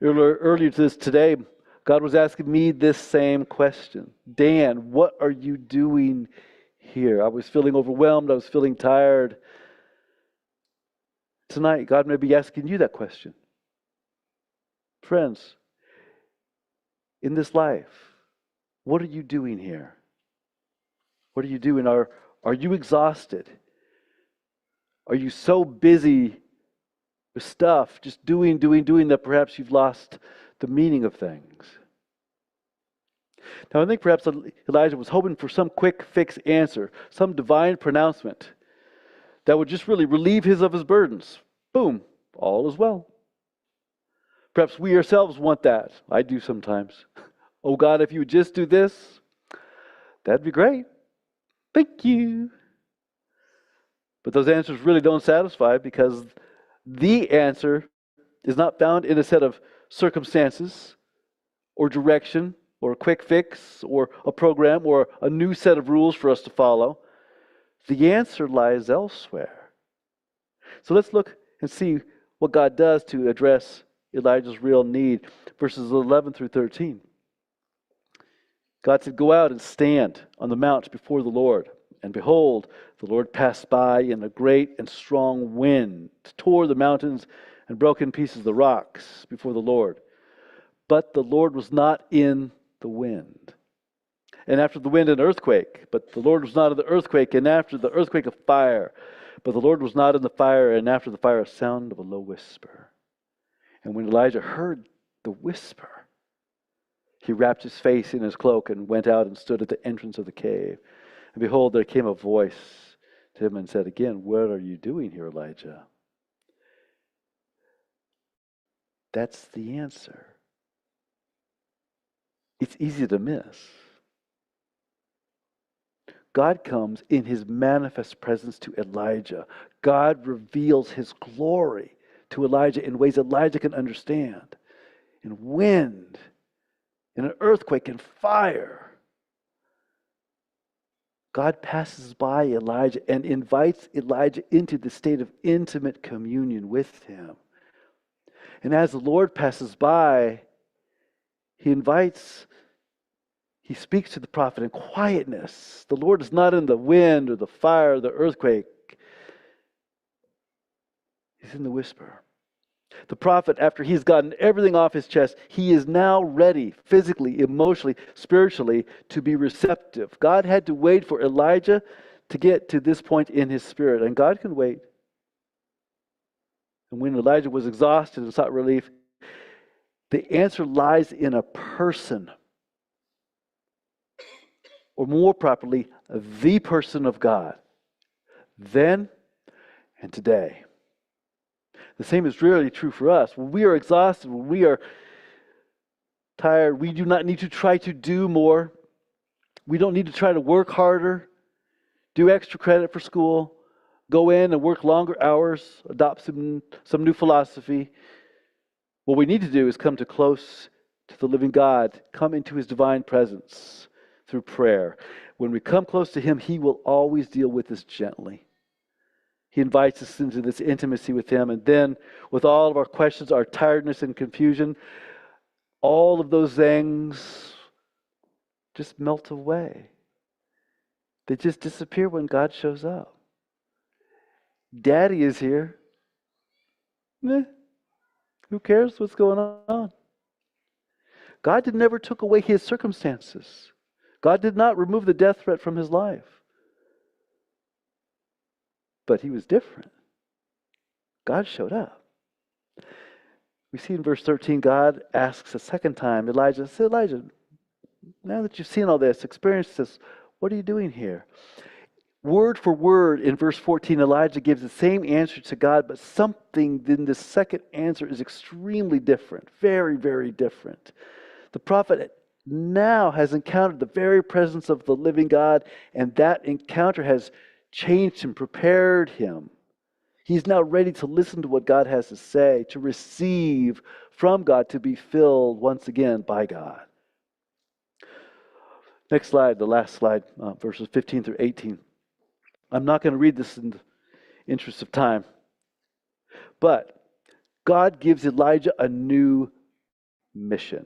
Earlier today, God was asking me this same question. Dan, what are you doing here? I was feeling overwhelmed. I was feeling tired. Tonight, God may be asking you that question. Friends, in this life, what are you doing here? What are you doing? Are you exhausted? Are you so busy with stuff, just doing, that perhaps you've lost the meaning of things? Now, I think perhaps Elijah was hoping for some quick fix answer, some divine pronouncement that would just really relieve his of his burdens. Boom, all is well. Perhaps we ourselves want that. I do sometimes. Oh God, if you would just do this, that'd be great. Thank you. But those answers really don't satisfy, because the answer is not found in a set of circumstances or direction or a quick fix or a program or a new set of rules for us to follow. The answer lies elsewhere. So let's look and see what God does to address Elijah's real need. Verses 11 through 13. God said, "Go out and stand on the mount before the Lord. And behold, the Lord passed by in a great and strong wind, tore the mountains and broke in pieces the rocks before the Lord. But the Lord was not in the wind. And after the wind, an earthquake. But the Lord was not in the earthquake. And after the earthquake, a fire. But the Lord was not in the fire. And after the fire, a sound of a low whisper. And when Elijah heard the whisper, he wrapped his face in his cloak and went out and stood at the entrance of the cave. And behold, there came a voice to him and said again, 'What are you doing here, Elijah?'" That's the answer. It's easy to miss. God comes in his manifest presence to Elijah. God reveals his glory to Elijah in ways Elijah can understand. In wind, in an earthquake, in fire. God passes by Elijah and invites Elijah into the state of intimate communion with him. And as the Lord passes by, he speaks to the prophet in quietness. The Lord is not in the wind or the fire or the earthquake. He's in the whisper. The prophet, after he's gotten everything off his chest, he is now ready, physically, emotionally, spiritually, to be receptive. God had to wait for Elijah to get to this point in his spirit, and God can wait. And when Elijah was exhausted and sought relief, the answer lies in a person. Or more properly, the person of God. Then and today. The same is really true for us. When we are exhausted, when we are tired, we do not need to try to do more. We don't need to try to work harder, do extra credit for school, go in and work longer hours, adopt some new philosophy. What we need to do is come close to the living God, come into his divine presence through prayer. When we come close to him, he will always deal with us gently. He invites us into this intimacy with him. And then with all of our questions, our tiredness and confusion, all of those things just melt away. They just disappear when God shows up. Daddy is here. Who cares what's going on? God never took away his circumstances. God did not remove the death threat from his life. But he was different. God showed up. We see in verse 13, God asks a second time, Elijah, now that you've seen all this, experienced this, what are you doing here? Word for word in verse 14, Elijah gives the same answer to God, but something in the second answer is extremely different. Very, very different. The prophet now has encountered the very presence of the living God, and that encounter has changed him, prepared him. He's now ready to listen to what God has to say, to receive from God, to be filled once again by God. Next slide, the last slide, verses 15 through 18. I'm not going to read this in the interest of time, but God gives Elijah a new mission.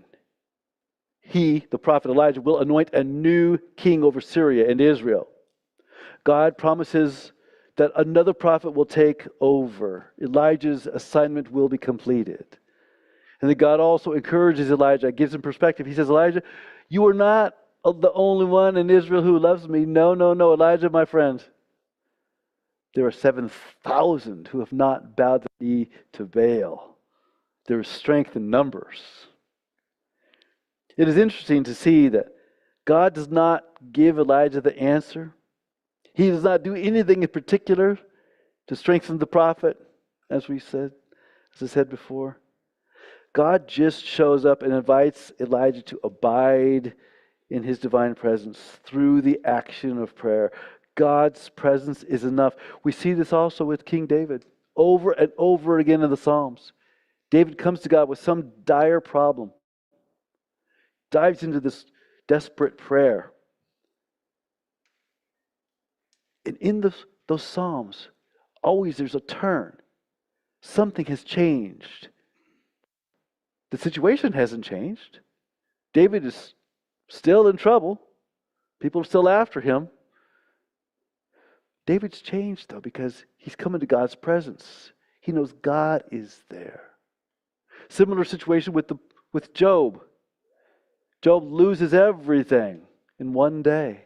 He, the prophet Elijah, will anoint a new king over Syria and Israel. God promises that another prophet will take over. Elijah's assignment will be completed. And then God also encourages Elijah, gives him perspective. He says, Elijah, you are not the only one in Israel who loves me. No, Elijah, my friend. There are 7,000 who have not bowed the knee to Baal. There is strength in numbers. It is interesting to see that God does not give Elijah the answer. He does not do anything in particular to strengthen the prophet, as I said before. God just shows up and invites Elijah to abide in his divine presence through the action of prayer. God's presence is enough. We see this also with King David over and over again in the Psalms. David comes to God with some dire problem, dives into this desperate prayer. And in those Psalms, always there's a turn. Something has changed. The situation hasn't changed. David is still in trouble. People are still after him. David's changed, though, because he's come into God's presence. He knows God is there. Similar situation with Job. Job loses everything in one day.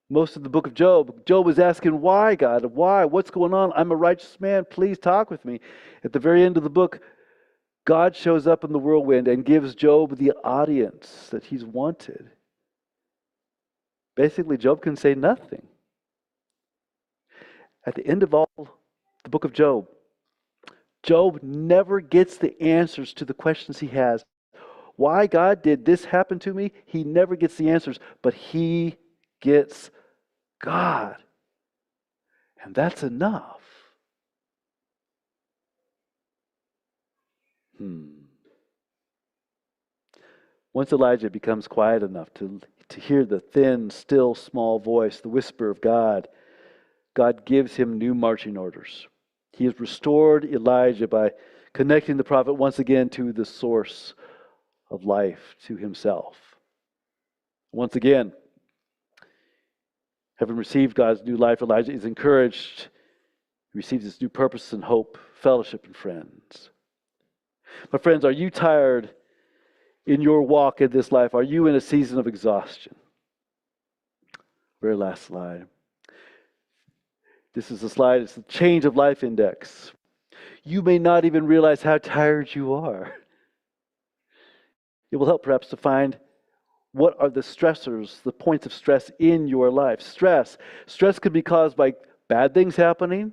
Most of the book of Job is asking, why, God? Why? What's going on? I'm a righteous man. Please talk with me. At the very end of the book, God shows up in the whirlwind and gives Job the audience that he's wanted. Basically, Job can say nothing. At the end of all the book of Job, Job never gets the answers to the questions he has. Why, God, did this happen to me? He never gets the answers, but he gets God. And that's enough. Once Elijah becomes quiet enough to hear the thin, still, small voice, the whisper of God, God gives him new marching orders. He has restored Elijah by connecting the prophet once again to the source of life, to himself. Once again, having received God's new life, Elijah is encouraged. He receives his new purpose and hope, fellowship, and friends. My friends, are you tired in your walk in this life? Are you in a season of exhaustion? Very last slide. This is the slide. It's the change of life index. You may not even realize how tired you are. It will help perhaps to find what are the stressors, the points of stress in your life. Stress could be caused by bad things happening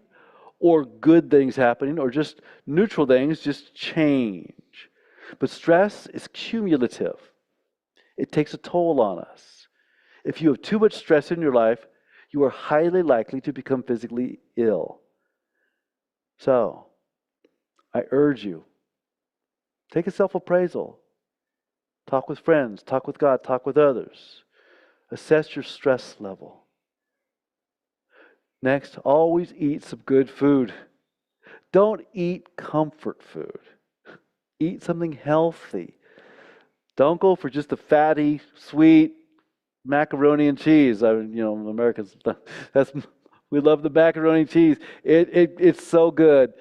or good things happening or just neutral things, just change. But stress is cumulative. It takes a toll on us. If you have too much stress in your life, you are highly likely to become physically ill. So, I urge you, take a self-appraisal. Talk with friends, talk with God, talk with others. Assess your stress level. Next, always eat some good food. Don't eat comfort food. Eat something healthy. Don't go for just the fatty, sweet macaroni and cheese. Americans, we love the macaroni and cheese. It's so good.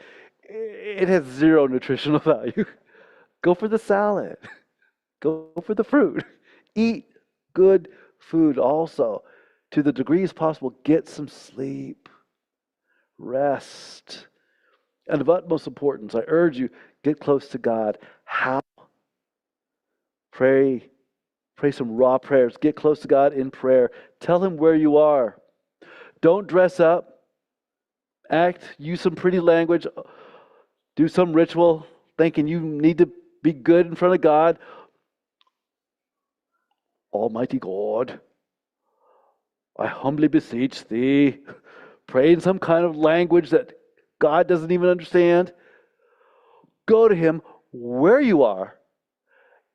It has zero nutritional value. Go for the salad. Go for the fruit. Eat good food also. To the degree as possible, get some sleep. Rest. And of utmost importance, I urge you, get close to God. How? Pray some raw prayers. Get close to God in prayer. Tell Him where you are. Don't dress up, use some pretty language, do some ritual, thinking you need to be good in front of God. Almighty God, I humbly beseech thee. Pray in some kind of language that God doesn't even understand. Go to him where you are.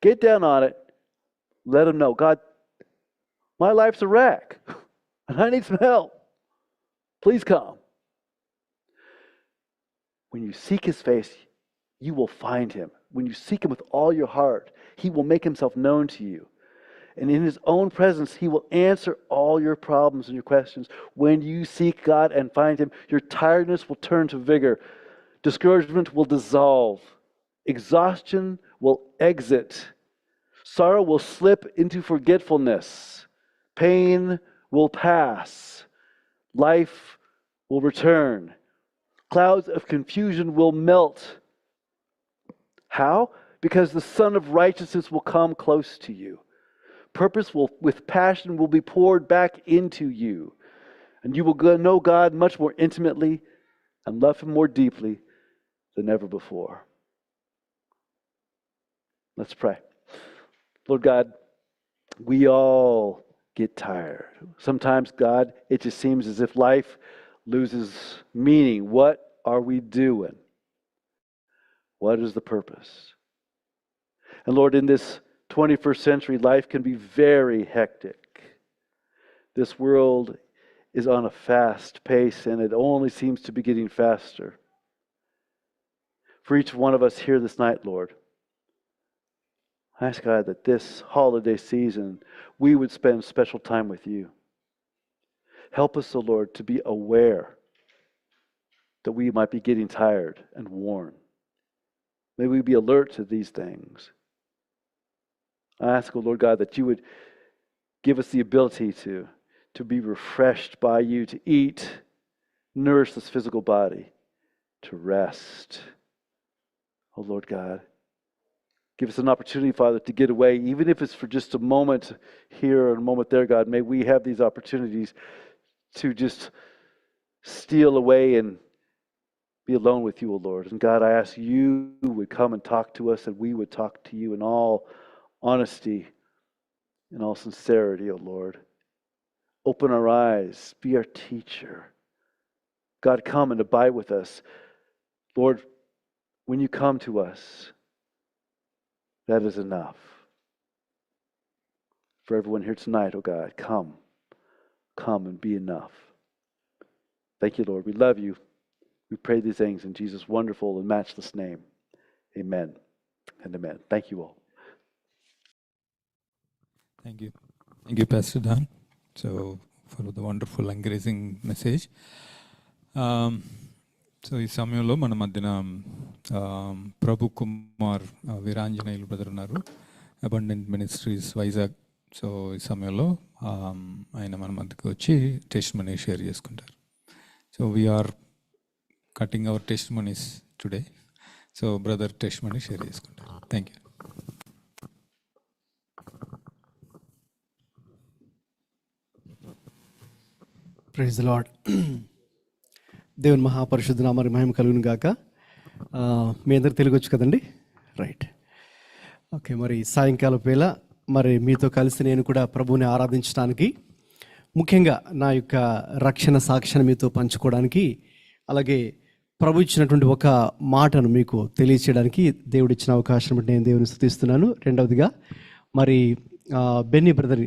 Get down on it. Let him know, God, my life's a wreck, and I need some help. Please come. When you seek his face, you will find him. When you seek him with all your heart, he will make himself known to you. And in his own presence, he will answer all your problems and your questions. When you seek God and find him, your tiredness will turn to vigor. Discouragement will dissolve. Exhaustion will exit. Sorrow will slip into forgetfulness. Pain will pass. Life will return. Clouds of confusion will melt. How? Because the Son of Righteousness will come close to you. Purpose with passion will be poured back into you. And you will know God much more intimately and love him more deeply than ever before. Let's pray. Lord God, we all get tired. Sometimes, God, it just seems as if life loses meaning. What are we doing? What is the purpose? And Lord, in this 21st century, life can be very hectic. This world is on a fast pace, and it only seems to be getting faster. For each one of us here this night, Lord, I ask God that this holiday season, we would spend special time with you. Help us, O Lord, to be aware that we might be getting tired and worn. May we be alert to these things. I ask, O Lord God, that you would give us the ability to be refreshed by you, to eat, nourish this physical body, to rest. O Lord God, give us an opportunity, Father, to get away, even if it's for just a moment here and a moment there, God. May we have these opportunities to just steal away and be alone with you, O Lord. And God, I ask you would come and talk to us, and we would talk to you in all honesty, in all sincerity, O Lord. Open our eyes, be our teacher. God, come and abide with us. Lord, when you come to us, that is enough. For everyone here tonight, oh God, come and be enough. Thank you, Lord. We love you. We pray these things in Jesus' wonderful and matchless name. Amen and amen. Thank you all. Thank you. Thank you, Pastor Dan. So, for the wonderful encouraging message. So ఈ సమయంలో మన మధ్యన Prabhu Kumar Veeranjaneyulu brother ఉన్నారు, abundant ministries Vizag. So ఈ సమయంలో ఆయన మన మధ్యకు వచ్చి టెస్టిమనీ షేర్ చేసుకుంటారు. So we are cutting our testimonies today. So brother testimony share చేసుకుంటారు. Thank you. Praise the Lord. దేవుని మహాపరిశుద్ధ నామమునకు మహిమ కలుగును గాక. మీ అందరు తెలుగు వచ్చు కదండి, రైట్? ఓకే, మరి సాయంకాలం వేళ మరి మీతో కలిసి నేను కూడా ప్రభువుని ఆరాధించడానికి, ముఖ్యంగా నా యొక్క రక్షణ సాక్ష్యాన్ని మీతో పంచుకోవడానికి, అలాగే ప్రభు ఇచ్చినటువంటి ఒక మాటను మీకు తెలియచేయడానికి దేవుడిచ్చిన అవకాశం బట్టి నేను దేవుని స్తుతిస్తున్నాను. రెండవదిగా మరి బెన్నీ బ్రదర్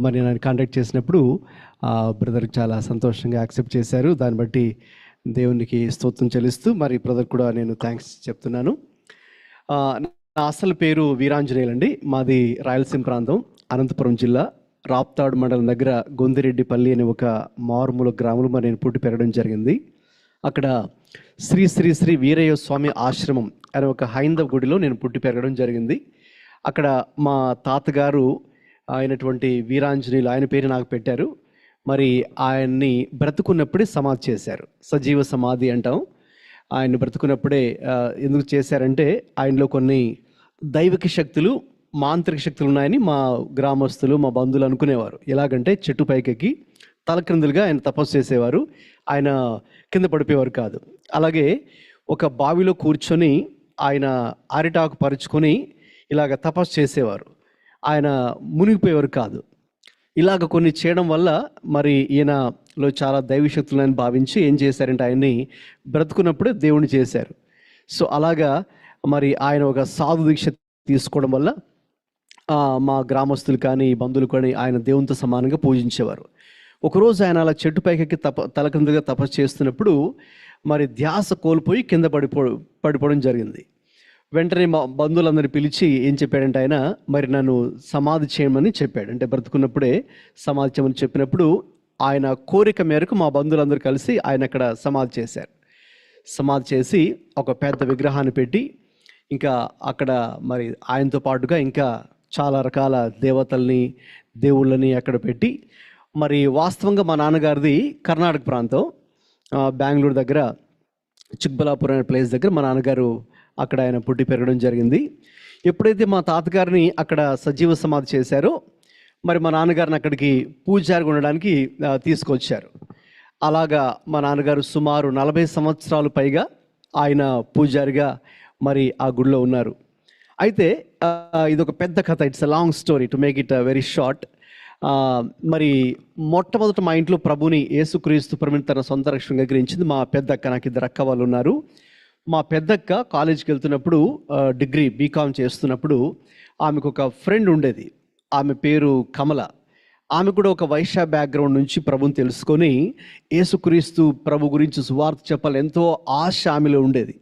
మరి నన్ను కాంటాక్ట్ చేసినప్పుడు బ్రదర్ చాలా సంతోషంగా యాక్సెప్ట్ చేశారు. దాన్ని బట్టి దేవునికి స్తోత్రం చెల్లిస్తూ మరి బ్రదర్ కూడా నేను థ్యాంక్స్ చెప్తున్నాను. నా అసలు పేరు వీరాంజనేయులు అండి. మాది రాయలసీమ ప్రాంతం, అనంతపురం జిల్లా, రాప్తాడు మండలం దగ్గర గొందిరెడ్డిపల్లి అనే ఒక మారుమూల గ్రామంలో మరి నేను పుట్టి పెరగడం జరిగింది. అక్కడ శ్రీ శ్రీ శ్రీ వీరయ్య స్వామి ఆశ్రమం అనే ఒక హైందవ గుడిలో నేను పుట్టి పెరగడం జరిగింది. అక్కడ మా తాతగారు అయినటువంటి వీరాంజనేయులు, ఆయన పేరు నాకు పెట్టారు. మరి ఆయన్ని బ్రతుకున్నప్పుడే సమాధి చేశారు, సజీవ సమాధి అంటాం. ఆయన బ్రతుకున్నప్పుడే ఎందుకు చేశారంటే ఆయనలో కొన్ని దైవిక శక్తులు, మాంత్రిక శక్తులు ఉన్నాయని మా గ్రామస్తులు, మా బంధువులు అనుకునేవారు. ఎలాగంటే చెట్టు పైకెక్కి తలక్రిందులుగా ఆయన తపస్సు చేసేవారు. ఆయన కింద పడిపోయేవారు కాదు. అలాగే ఒక బావిలో కూర్చొని ఆయన అరిటాకు పరుచుకొని ఇలాగ తపస్సు చేసేవారు. ఆయన మునిగిపోయేవారు కాదు. ఇలాగ కొన్ని చేయడం వల్ల మరి ఈయనలో చాలా దైవశక్తులని భావించి ఏం చేశారంటే ఆయన్ని బ్రతుకున్నప్పుడే దేవుణ్ణి చేశారు. సో అలాగా మరి ఆయన ఒక సాధు దీక్ష తీసుకోవడం వల్ల మా గ్రామస్తులు కానీ బంధువులు కానీ ఆయన దేవునితో సమానంగా పూజించేవారు. ఒకరోజు ఆయన అలా చెట్టు పైకెక్కి తలకిందుగా తపస్సు చేస్తున్నప్పుడు మరి ధ్యాస కోల్పోయి కింద పడిపోవడం జరిగింది. వెంటనే మా బంధువులందరినీ పిలిచి ఏం చెప్పాడంటే ఆయన మరి నన్ను సమాధి చేయమని చెప్పాడు. అంటే బ్రతుకున్నప్పుడే సమాధి చేయమని చెప్పినప్పుడు ఆయన కోరిక మేరకు మా బంధువులందరూ కలిసి ఆయన అక్కడ సమాధి చేశారు. సమాధి చేసి ఒక పెద్ద విగ్రహాన్ని పెట్టి ఇంకా అక్కడ మరి ఆయనతో పాటుగా ఇంకా చాలా రకాల దేవతల్ని దేవుళ్ళని అక్కడ పెట్టి మరి వాస్తవంగా మా నాన్నగారిది కర్ణాటక ప్రాంతం, బెంగళూరు దగ్గర చిక్బలాపూర్ అనే ప్లేస్ దగ్గర మా నాన్నగారు అక్కడ ఆయన పుట్టి పెరగడం జరిగింది. ఎప్పుడైతే మా తాతగారిని అక్కడ సజీవ సమాధి చేశారో మరి మా నాన్నగారిని అక్కడికి పూజారిగా ఉండడానికి తీసుకొచ్చారు. అలాగా మా నాన్నగారు సుమారు 40 సంవత్సరాలు పైగా ఆయన పూజారిగా మరి ఆ గుడిలో ఉన్నారు. అయితే ఇది ఒక పెద్ద కథ. It's a long story to make it very short. మరి మొట్టమొదట మా ఇంట్లో ప్రభుని యేసుక్రీస్తు ప్రభుని తన సొంత రక్షణగా గ్రహించింది మా పెద్దక్క. నాకు 2 అక్క వాళ్ళు ఉన్నారు. మా పెద్దక్క కాలేజీకి వెళ్తున్నప్పుడు డిగ్రీ బీకామ్ చేస్తున్నప్పుడు ఆమెకు ఒక ఫ్రెండ్ ఉండేది. ఆమె పేరు కమల. ఆమె కూడా ఒక వైశ్య బ్యాక్గ్రౌండ్ నుంచి ప్రభుని తెలుసుకొని యేసుక్రీస్తు ప్రభు గురించి సువార్త చెప్పాలి ఎంతో ఆశ ఆమెలో ఉండేది.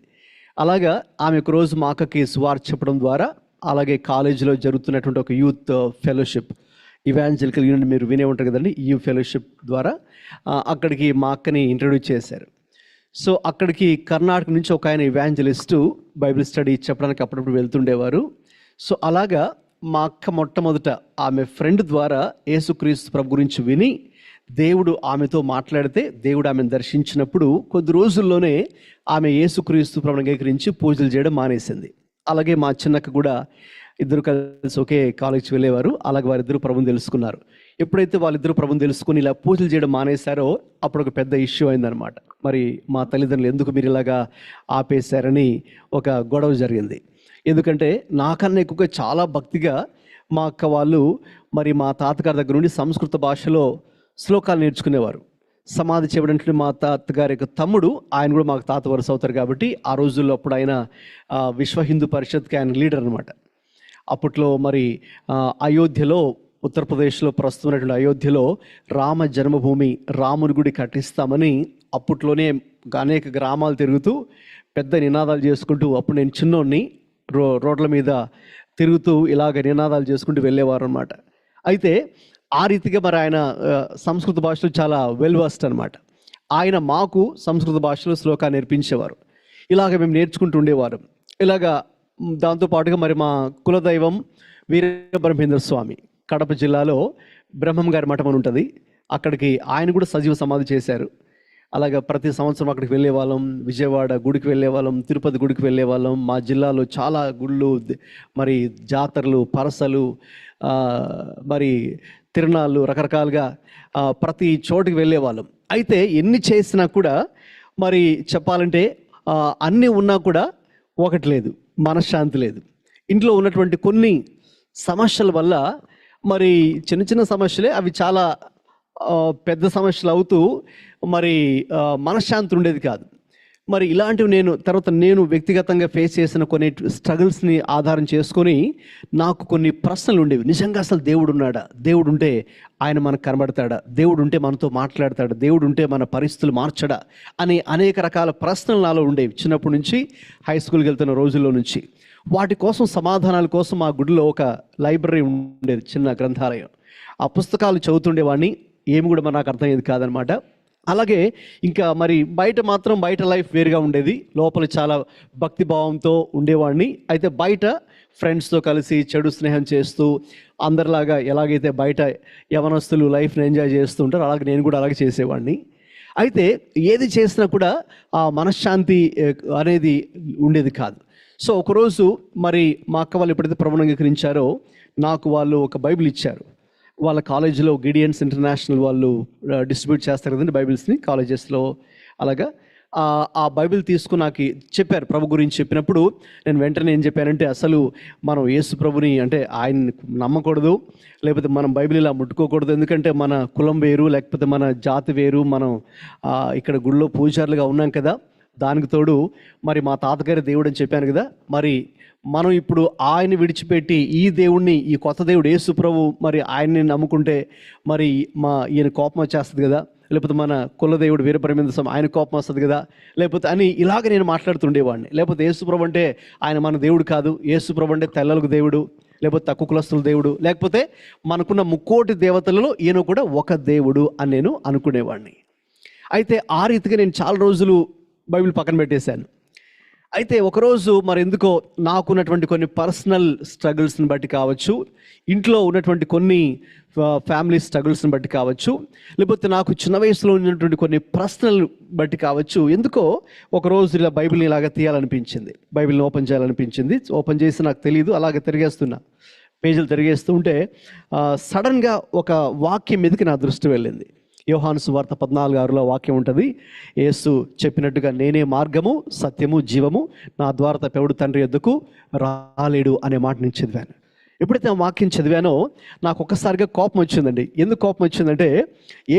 అలాగా ఆమె ఒక రోజు మా అక్కకి సువార్త చెప్పడం ద్వారా, అలాగే కాలేజీలో జరుగుతున్నటువంటి ఒక యూత్ ఫెలోషిప్, ఇవాంజలికల్ యూనియన్ మీరు వినే ఉంటారు కదండి, ఈ ఫెలోషిప్ ద్వారా అక్కడికి మా అక్కని ఇంట్రడ్యూస్ చేశారు. సో అక్కడికి కర్ణాటక నుంచి ఒక ఆయన ఇవాంజలిస్టు బైబిల్ స్టడీ చెప్పడానికి అప్పుడప్పుడు వెళ్తుండేవారు. సో అలాగా మా అక్క మొట్టమొదట ఆమె ఫ్రెండ్ ద్వారా యేసుక్రీస్తు ప్రభు గురించి విని దేవుడు ఆమెతో మాట్లాడితే దేవుడు ఆమెను దర్శించినప్పుడు కొద్ది రోజుల్లోనే ఆమె యేసుక్రీస్తు ప్రభుని అంగీకరించి పూజలు చేయడం మానేసింది. అలాగే మా చిన్నక్క కూడా ఇద్దరు కలిసి ఒకే కాలేజ్కి వెళ్ళేవారు. అలాగే వారిద్దరూ ప్రభుని తెలుసుకున్నారు. ఎప్పుడైతే వాళ్ళిద్దరూ ప్రభుని తెలుసుకుని ఇలా పూజలు చేయడం మానేశారో అప్పుడు ఒక పెద్ద ఇష్యూ అయిందనమాట. మరి మా తల్లిదండ్రులు ఎందుకు మీరు ఇలాగా ఆపేశారని ఒక గొడవ జరిగింది. ఎందుకంటే నాకన్నా ఎక్కువగా చాలా భక్తిగా మా అక్క వాళ్ళు మరి మా తాతగారి దగ్గర నుండి సంస్కృత భాషలో శ్లోకాలు నేర్చుకునేవారు. సమాధి చేయబడినటువంటి మా తాతగారి యొక్క తమ్ముడు, ఆయన కూడా మాకు తాత వరుస అవుతారు కాబట్టి ఆ రోజుల్లో అప్పుడు ఆయన విశ్వ హిందూ పరిషత్కి ఆయన లీడర్ అనమాట. అప్పట్లో మరి అయోధ్యలో, ఉత్తరప్రదేశ్లో ప్రస్తుతమైనటువంటి అయోధ్యలో రామ జన్మభూమి, రాముని గుడి కట్టిస్తామని అప్పట్లోనే అనేక గ్రామాలు తిరుగుతూ పెద్ద నినాదాలు చేసుకుంటూ, అప్పుడు నేను చిన్నోడిని, రోడ్ల మీద తిరుగుతూ ఇలాగ నినాదాలు చేసుకుంటూ వెళ్ళేవారు అనమాట. అయితే ఆ రీతిగా మరి ఆయన సంస్కృత భాషలో చాలా వెల్ వర్స్డ్ అనమాట. ఆయన మాకు సంస్కృత భాషలో శ్లోకాన్ని నేర్పించేవారు. ఇలాగ మేము నేర్చుకుంటూ ఉండేవారు. ఇలాగా దాంతోపాటుగా మరి మా కులదైవం వీరబ్రహ్మేంద్ర స్వామి, కడప జిల్లాలో బ్రహ్మం గారి మఠం అని ఉంటుంది, అక్కడికి ఆయన కూడా సజీవ సమాధి చేశారు. అలాగా ప్రతి సంవత్సరం అక్కడికి వెళ్ళే వాళ్ళం. విజయవాడ గుడికి వెళ్ళే వాళ్ళం, తిరుపతి గుడికి వెళ్ళే వాళ్ళం. మా జిల్లాలో చాలా గుళ్ళు, మరి జాతరలు, పరసలు, మరి తిరునాళ్ళు, రకరకాలుగా ప్రతి చోటుకి వెళ్ళేవాళ్ళం. అయితే ఎన్ని చేసినా కూడా మరి చెప్పాలంటే అన్నీ ఉన్నా కూడా ఒకటి లేదు, మనశ్శాంతి లేదు. ఇంట్లో ఉన్నటువంటి కొన్ని సమస్యల వల్ల, మరి చిన్న చిన్న సమస్యలే అవి చాలా పెద్ద సమస్యలు అవుతూ మరి మనశ్శాంతి ఉండేది కాదు. మరి ఇలాంటివి నేను వ్యక్తిగతంగా ఫేస్ చేసిన కొన్ని స్ట్రగుల్స్ని ఆధారం చేసుకొని నాకు కొన్ని ప్రశ్నలు ఉండేవి. నిజంగా అసలు దేవుడు ఉన్నాడా? దేవుడు ఉంటే ఆయన మనకు కనబడతాడా? దేవుడు ఉంటే మనతో మాట్లాడతాడా? దేవుడు ఉంటే మన పరిస్థితులు మార్చడా? అని అనేక రకాల ప్రశ్నలు నాలో ఉండేవి చిన్నప్పటి నుంచి, హై స్కూల్కి వెళ్తున్న రోజుల్లో నుంచి. వాటి కోసం, సమాధానాల కోసం మా గుడిలో ఒక లైబ్రరీ ఉండేది, చిన్న గ్రంథాలయం. ఆ పుస్తకాలు చదువుతుండేవాడిని. ఏమి కూడా నాకు అర్థమయ్యేది కాదనమాట. అలాగే ఇంకా మరి బయట లైఫ్ వేరుగా ఉండేది, లోపల చాలా భక్తి భావంతో ఉండేవాడిని. అయితే బయట ఫ్రెండ్స్తో కలిసి చెడు స్నేహం చేస్తూ అందరిలాగా ఎలాగైతే బయట యవనస్తులు లైఫ్ని ఎంజాయ్ చేస్తూ ఉంటారో అలాగే నేను కూడా అలాగే చేసేవాడిని. అయితే ఏది చేసినా కూడా ఆ మనశ్శాంతి అనేది ఉండేది కాదు. సో ఒకరోజు మరి మా అక్క వాళ్ళు ఎప్పుడైతే ప్రభువుని అంగీకరించారో నాకు వాళ్ళు ఒక బైబిల్ ఇచ్చారు. వాళ్ళ కాలేజీలో గిడియన్స్ ఇంటర్నేషనల్ వాళ్ళు డిస్ట్రిబ్యూట్ చేస్తారు కదండి బైబిల్స్ని కాలేజెస్లో. అలాగా ఆ బైబిల్ తీసుకుని నాకు చెప్పారు ప్రభు గురించి. చెప్పినప్పుడు నేను వెంటనే ఏం చెప్పానంటే, అసలు మనం యేసు ప్రభుని అంటే ఆయన్ని నమ్మకూడదు, లేకపోతే మనం బైబిల్ ఇలా ముట్టుకోకూడదు. ఎందుకంటే మన కులం వేరు, లేకపోతే మన జాతి వేరు, మనం ఇక్కడ గుళ్ళో పూజారులుగా ఉన్నాం కదా. దానికి తోడు మరి మా తాతగారి దేవుడు అని చెప్పాను కదా, మరి మనం ఇప్పుడు ఆయన్ని విడిచిపెట్టి ఈ దేవుణ్ణి, ఈ కొత్త దేవుడు యేసు ప్రభు, మరి ఆయన్ని నమ్ముకుంటే మరి ఈయన కోపం వచ్చేస్తుంది కదా, లేకపోతే మన కులదేవుడు వీరబ్రహ్మేంద్ర స్వామి ఆయన కోపం వస్తుంది కదా, లేకపోతే అని ఇలాగ నేను మాట్లాడుతుండేవాడిని. లేకపోతే యేసుప్రభు అంటే ఆయన మన దేవుడు కాదు, యేసుప్రభు అంటే తెల్లలకు దేవుడు, లేకపోతే తక్కువ కులస్తుల దేవుడు, లేకపోతే మనకున్న 3 దేవతలలో ఈయన కూడా ఒక దేవుడు అని నేను అనుకునేవాడిని. అయితే ఆ రీతిగా నేను చాలా రోజులు బైబిల్ పక్కన పెట్టేశాను. అయితే ఒకరోజు మరి ఎందుకో నాకున్నటువంటి కొన్ని పర్సనల్ స్ట్రగుల్స్ని బట్టి కావచ్చు, ఇంట్లో ఉన్నటువంటి కొన్ని ఫ్యామిలీ స్ట్రగుల్స్ని బట్టి కావచ్చు, లేకపోతే నాకు చిన్న వయసులో ఉన్నటువంటి కొన్ని పర్సనల్ బట్టి కావచ్చు, ఎందుకో ఒకరోజు ఇలా బైబిల్ని ఇలాగ తీయాలనిపించింది, బైబిల్ని ఓపెన్ చేయాలనిపించింది. ఓపెన్ చేసి నాకు తెలియదు, అలాగే తిరిగేస్తున్నా, పేజీలు తిరిగేస్తూ ఉంటే సడన్గా ఒక వాక్యం మీదకి నా దృష్టి వెళ్ళింది. యోహాను సువార్త 14:6లో వాక్యం ఉంటుంది. యేసు చెప్పినట్టుగా నేనే మార్గము, సత్యము, జీవము, నా ద్వారా తప్ప ఎవడు తండ్రి యొద్దకు రాలేడు అనే మాట నేను చదివాను. ఎప్పుడైతే ఆ వాక్యం చదివానో నాకు ఒక్కసారిగా కోపం వచ్చిందండి. ఎందుకు కోపం వచ్చిందంటే,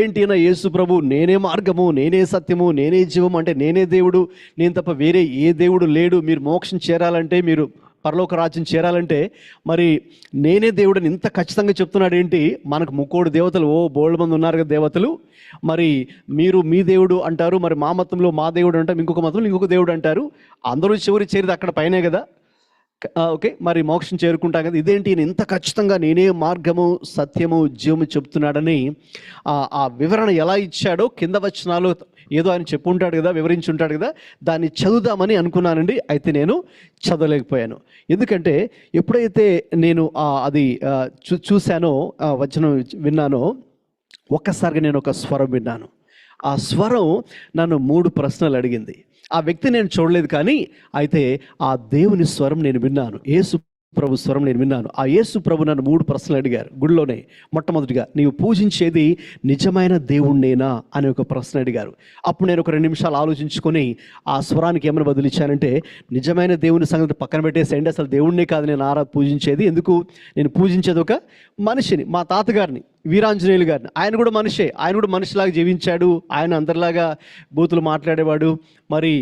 ఏంటి నా యేసు ప్రభు నేనే మార్గము, నేనే సత్యము, నేనే జీవము అంటే నేనే దేవుడు, నేను తప్ప వేరే ఏ దేవుడు లేడు, మీరు మోక్షం చేరాలంటే, మీరు పరలోక రాజ్యం చేరాలంటే మరి నేనే దేవుడని ఇంత ఖచ్చితంగా చెప్తున్నాడు ఏంటి? మనకు 3 దేవతలు, బోల్డ్ మంది ఉన్నారు కదా దేవతలు, మరి మీరు మీ దేవుడు అంటారు, మరి మా మతంలో మా దేవుడు అంటారు, ఇంకొక మతంలో ఇంకొక దేవుడు అంటారు, అందరూ చివరి చేరిది అక్కడ పైనే కదా, ఓకే, మరి మోక్షం చేరుకుంటాం కదా, ఇదేంటి ఇంత ఖచ్చితంగా నేనే మార్గము, సత్యము, జీవము చెప్తున్నాడని ఆ వివరణ ఎలా ఇచ్చాడో కింద వచనాలు ఏదో ఆయన చెప్పుంటాడు కదా, వివరించి ఉంటాడు కదా, దాన్ని చదువుదామని అనుకున్నానండి. అయితే నేను చదవలేకపోయాను. ఎందుకంటే ఎప్పుడైతే నేను అది చూశానో, వచనం విన్నానో, ఒక్కసారిగా నేను ఒక స్వరం విన్నాను. ఆ స్వరం నన్ను 3 ప్రశ్నలు అడిగింది. ఆ వ్యక్తి నేను చూడలేదు, కానీ అయితే ఆ దేవుని స్వరం నేను విన్నాను, యేసు ప్రభు స్వరం నేను విన్నాను. ఆ యేసు ప్రభు నన్ను 3 ప్రశ్నలు అడిగారు గుడిలోనే. మొట్టమొదటిగా, నీవు పూజించేది నిజమైన దేవుణ్ణేనా అని ఒక ప్రశ్న అడిగారు. అప్పుడు నేను ఒక 2 నిమిషాలు ఆలోచించుకొని ఆ స్వరానికి ఏమైనా బదులిచ్చానంటే, నిజమైన దేవుని సంగతి పక్కన పెట్టేసేయండి, అసలు దేవుణ్ణే కాదు నేను పూజించేది. ఎందుకు? నేను పూజించేది ఒక మనిషిని, మా తాతగారిని, వీరాంజనేయులు గారిని. ఆయన కూడా మనిషే, ఆయన కూడా మనిషిలాగా జీవించాడు, ఆయన అందరిలాగా బూతులు మాట్లాడేవాడు, మరి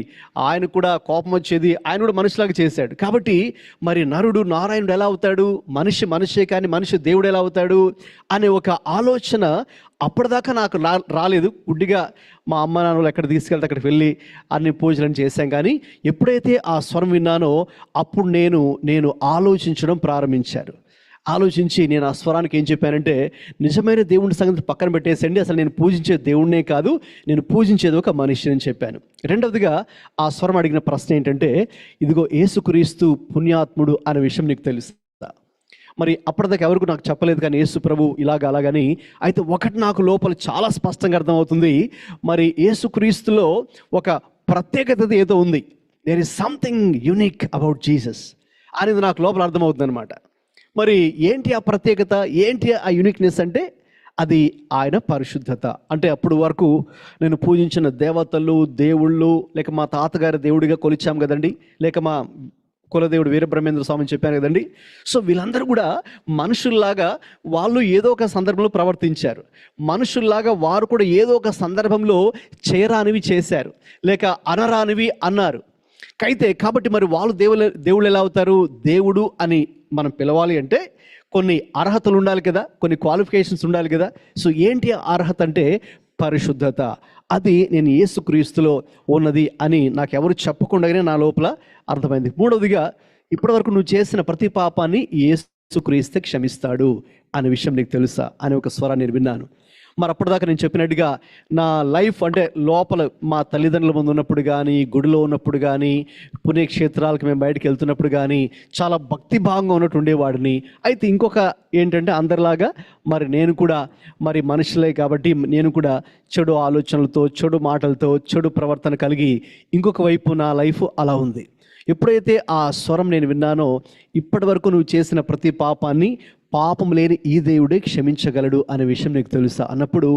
ఆయన కూడా కోపం వచ్చేది, ఆయన కూడా మనిషిలాగా చేశాడు. కాబట్టి మరి నరుడు నారాయణుడు ఎలా అవుతాడు, మనిషే కానీ మనిషి దేవుడు ఎలా అవుతాడు అనే ఒక ఆలోచన అప్పటిదాకా నాకు రాలేదు. గుడ్డిగా మా అమ్మ నాన్నలు ఎక్కడ తీసుకెళ్తే అక్కడికి వెళ్ళి అన్ని పూజలను చేశాం. కానీ ఎప్పుడైతే ఆ స్వరం విన్నానో అప్పుడు నేను ఆలోచించడం ప్రారంభించాను. ఆలోచించి నేను ఆ స్వరానికి ఏం చెప్పానంటే, నిజమైన దేవుని సంగతి పక్కన పెట్టేసండి, అసలు నేను పూజించే దేవుణ్ణే కాదు, నేను పూజించేది ఒక మనిషిని అని చెప్పాను. రెండవదిగా ఆ స్వరం అడిగిన ప్రశ్న ఏంటంటే, ఇదిగో యేసుక్రీస్తు పుణ్యాత్ముడు అనే విషయం నీకు తెలుసు? మరి అప్పటిదాకా ఎవరికి నాకు చెప్పలేదు, కానీ యేసు ప్రభు అలాగని. అయితే ఒకటి నాకు లోపల చాలా స్పష్టంగా అర్థమవుతుంది, మరి యేసుక్రీస్తులో ఒక ప్రత్యేకత ఏదో ఉంది. There is something unique about Jesus అనేది నాకు లోపల అర్థమవుతుంది అనమాట. మరి ఏంటి ఆ ప్రత్యేకత, ఏంటి ఆ యూనిక్నెస్ అంటే, అది ఆయన పరిశుద్ధత. అంటే అప్పుడు వరకు నేను పూజించిన దేవతలు, దేవుళ్ళు, లేక మా తాతగారి దేవుడిగా కొలిచాం కదండి, లేక మా కులదేవుడు వీరబ్రహ్మేంద్ర స్వామిని చెప్పాను కదండి. సో వీళ్ళందరూ కూడా మనుషుల్లాగా వాళ్ళు ఏదో ఒక సందర్భంలో ప్రవర్తించారు, మనుషుల్లాగా వారు కూడా ఏదో ఒక సందర్భంలో చేయరానివి చేశారు, లేక అనరానివి అన్నారు. కాబట్టి మరి వాళ్ళు దేవుళ్ళు ఎలా అవుతారు? దేవుడు అని మనం పిలవాలి అంటే కొన్ని అర్హతలు ఉండాలి కదా, కొన్ని క్వాలిఫికేషన్స్ ఉండాలి కదా. సో ఏంటి అర్హత అంటే పరిశుద్ధత. అది నేను యేసుక్రీస్తులో ఉన్నది అని నాకు ఎవరు చెప్పకుండానే నా లోపల అర్థమైంది. మూడవదిగా, ఇప్పటివరకు నువ్వు చేసిన ప్రతి పాపాన్ని యేసుక్రీస్తే క్షమిస్తాడు అనే విషయం నీకు తెలుసా అనే ఒక స్వరాన్ని నేను విన్నాను. మరి అప్పటిదాకా నేను చెప్పినట్టుగా నా లైఫ్ అంటే లోపల మా తల్లిదండ్రుల ముందు ఉన్నప్పుడు కానీ, గుడిలో ఉన్నప్పుడు కానీ, పుణ్యక్షేత్రాలకు మేము బయటకు వెళ్తున్నప్పుడు కానీ చాలా భక్తిభావంగా ఉన్నట్టు ఉండేవాడిని. అయితే ఇంకొక ఏంటంటే, అందరిలాగా మరి నేను కూడా మరి మనుషులే కాబట్టి నేను కూడా చెడు ఆలోచనలతో, చెడు మాటలతో, చెడు ప్రవర్తన కలిగి ఇంకొక వైపు నా లైఫ్ అలా ఉంది. ఎప్పుడైతే ఆ స్వరం నేను విన్నానో, ఇప్పటి వరకు నువ్వు చేసిన ప్రతి పాపాన్ని పాపం లేని ఈ దేవుడే క్షమించగలడు అనే విషయం నీకు తెలుసా అన్నప్పుడు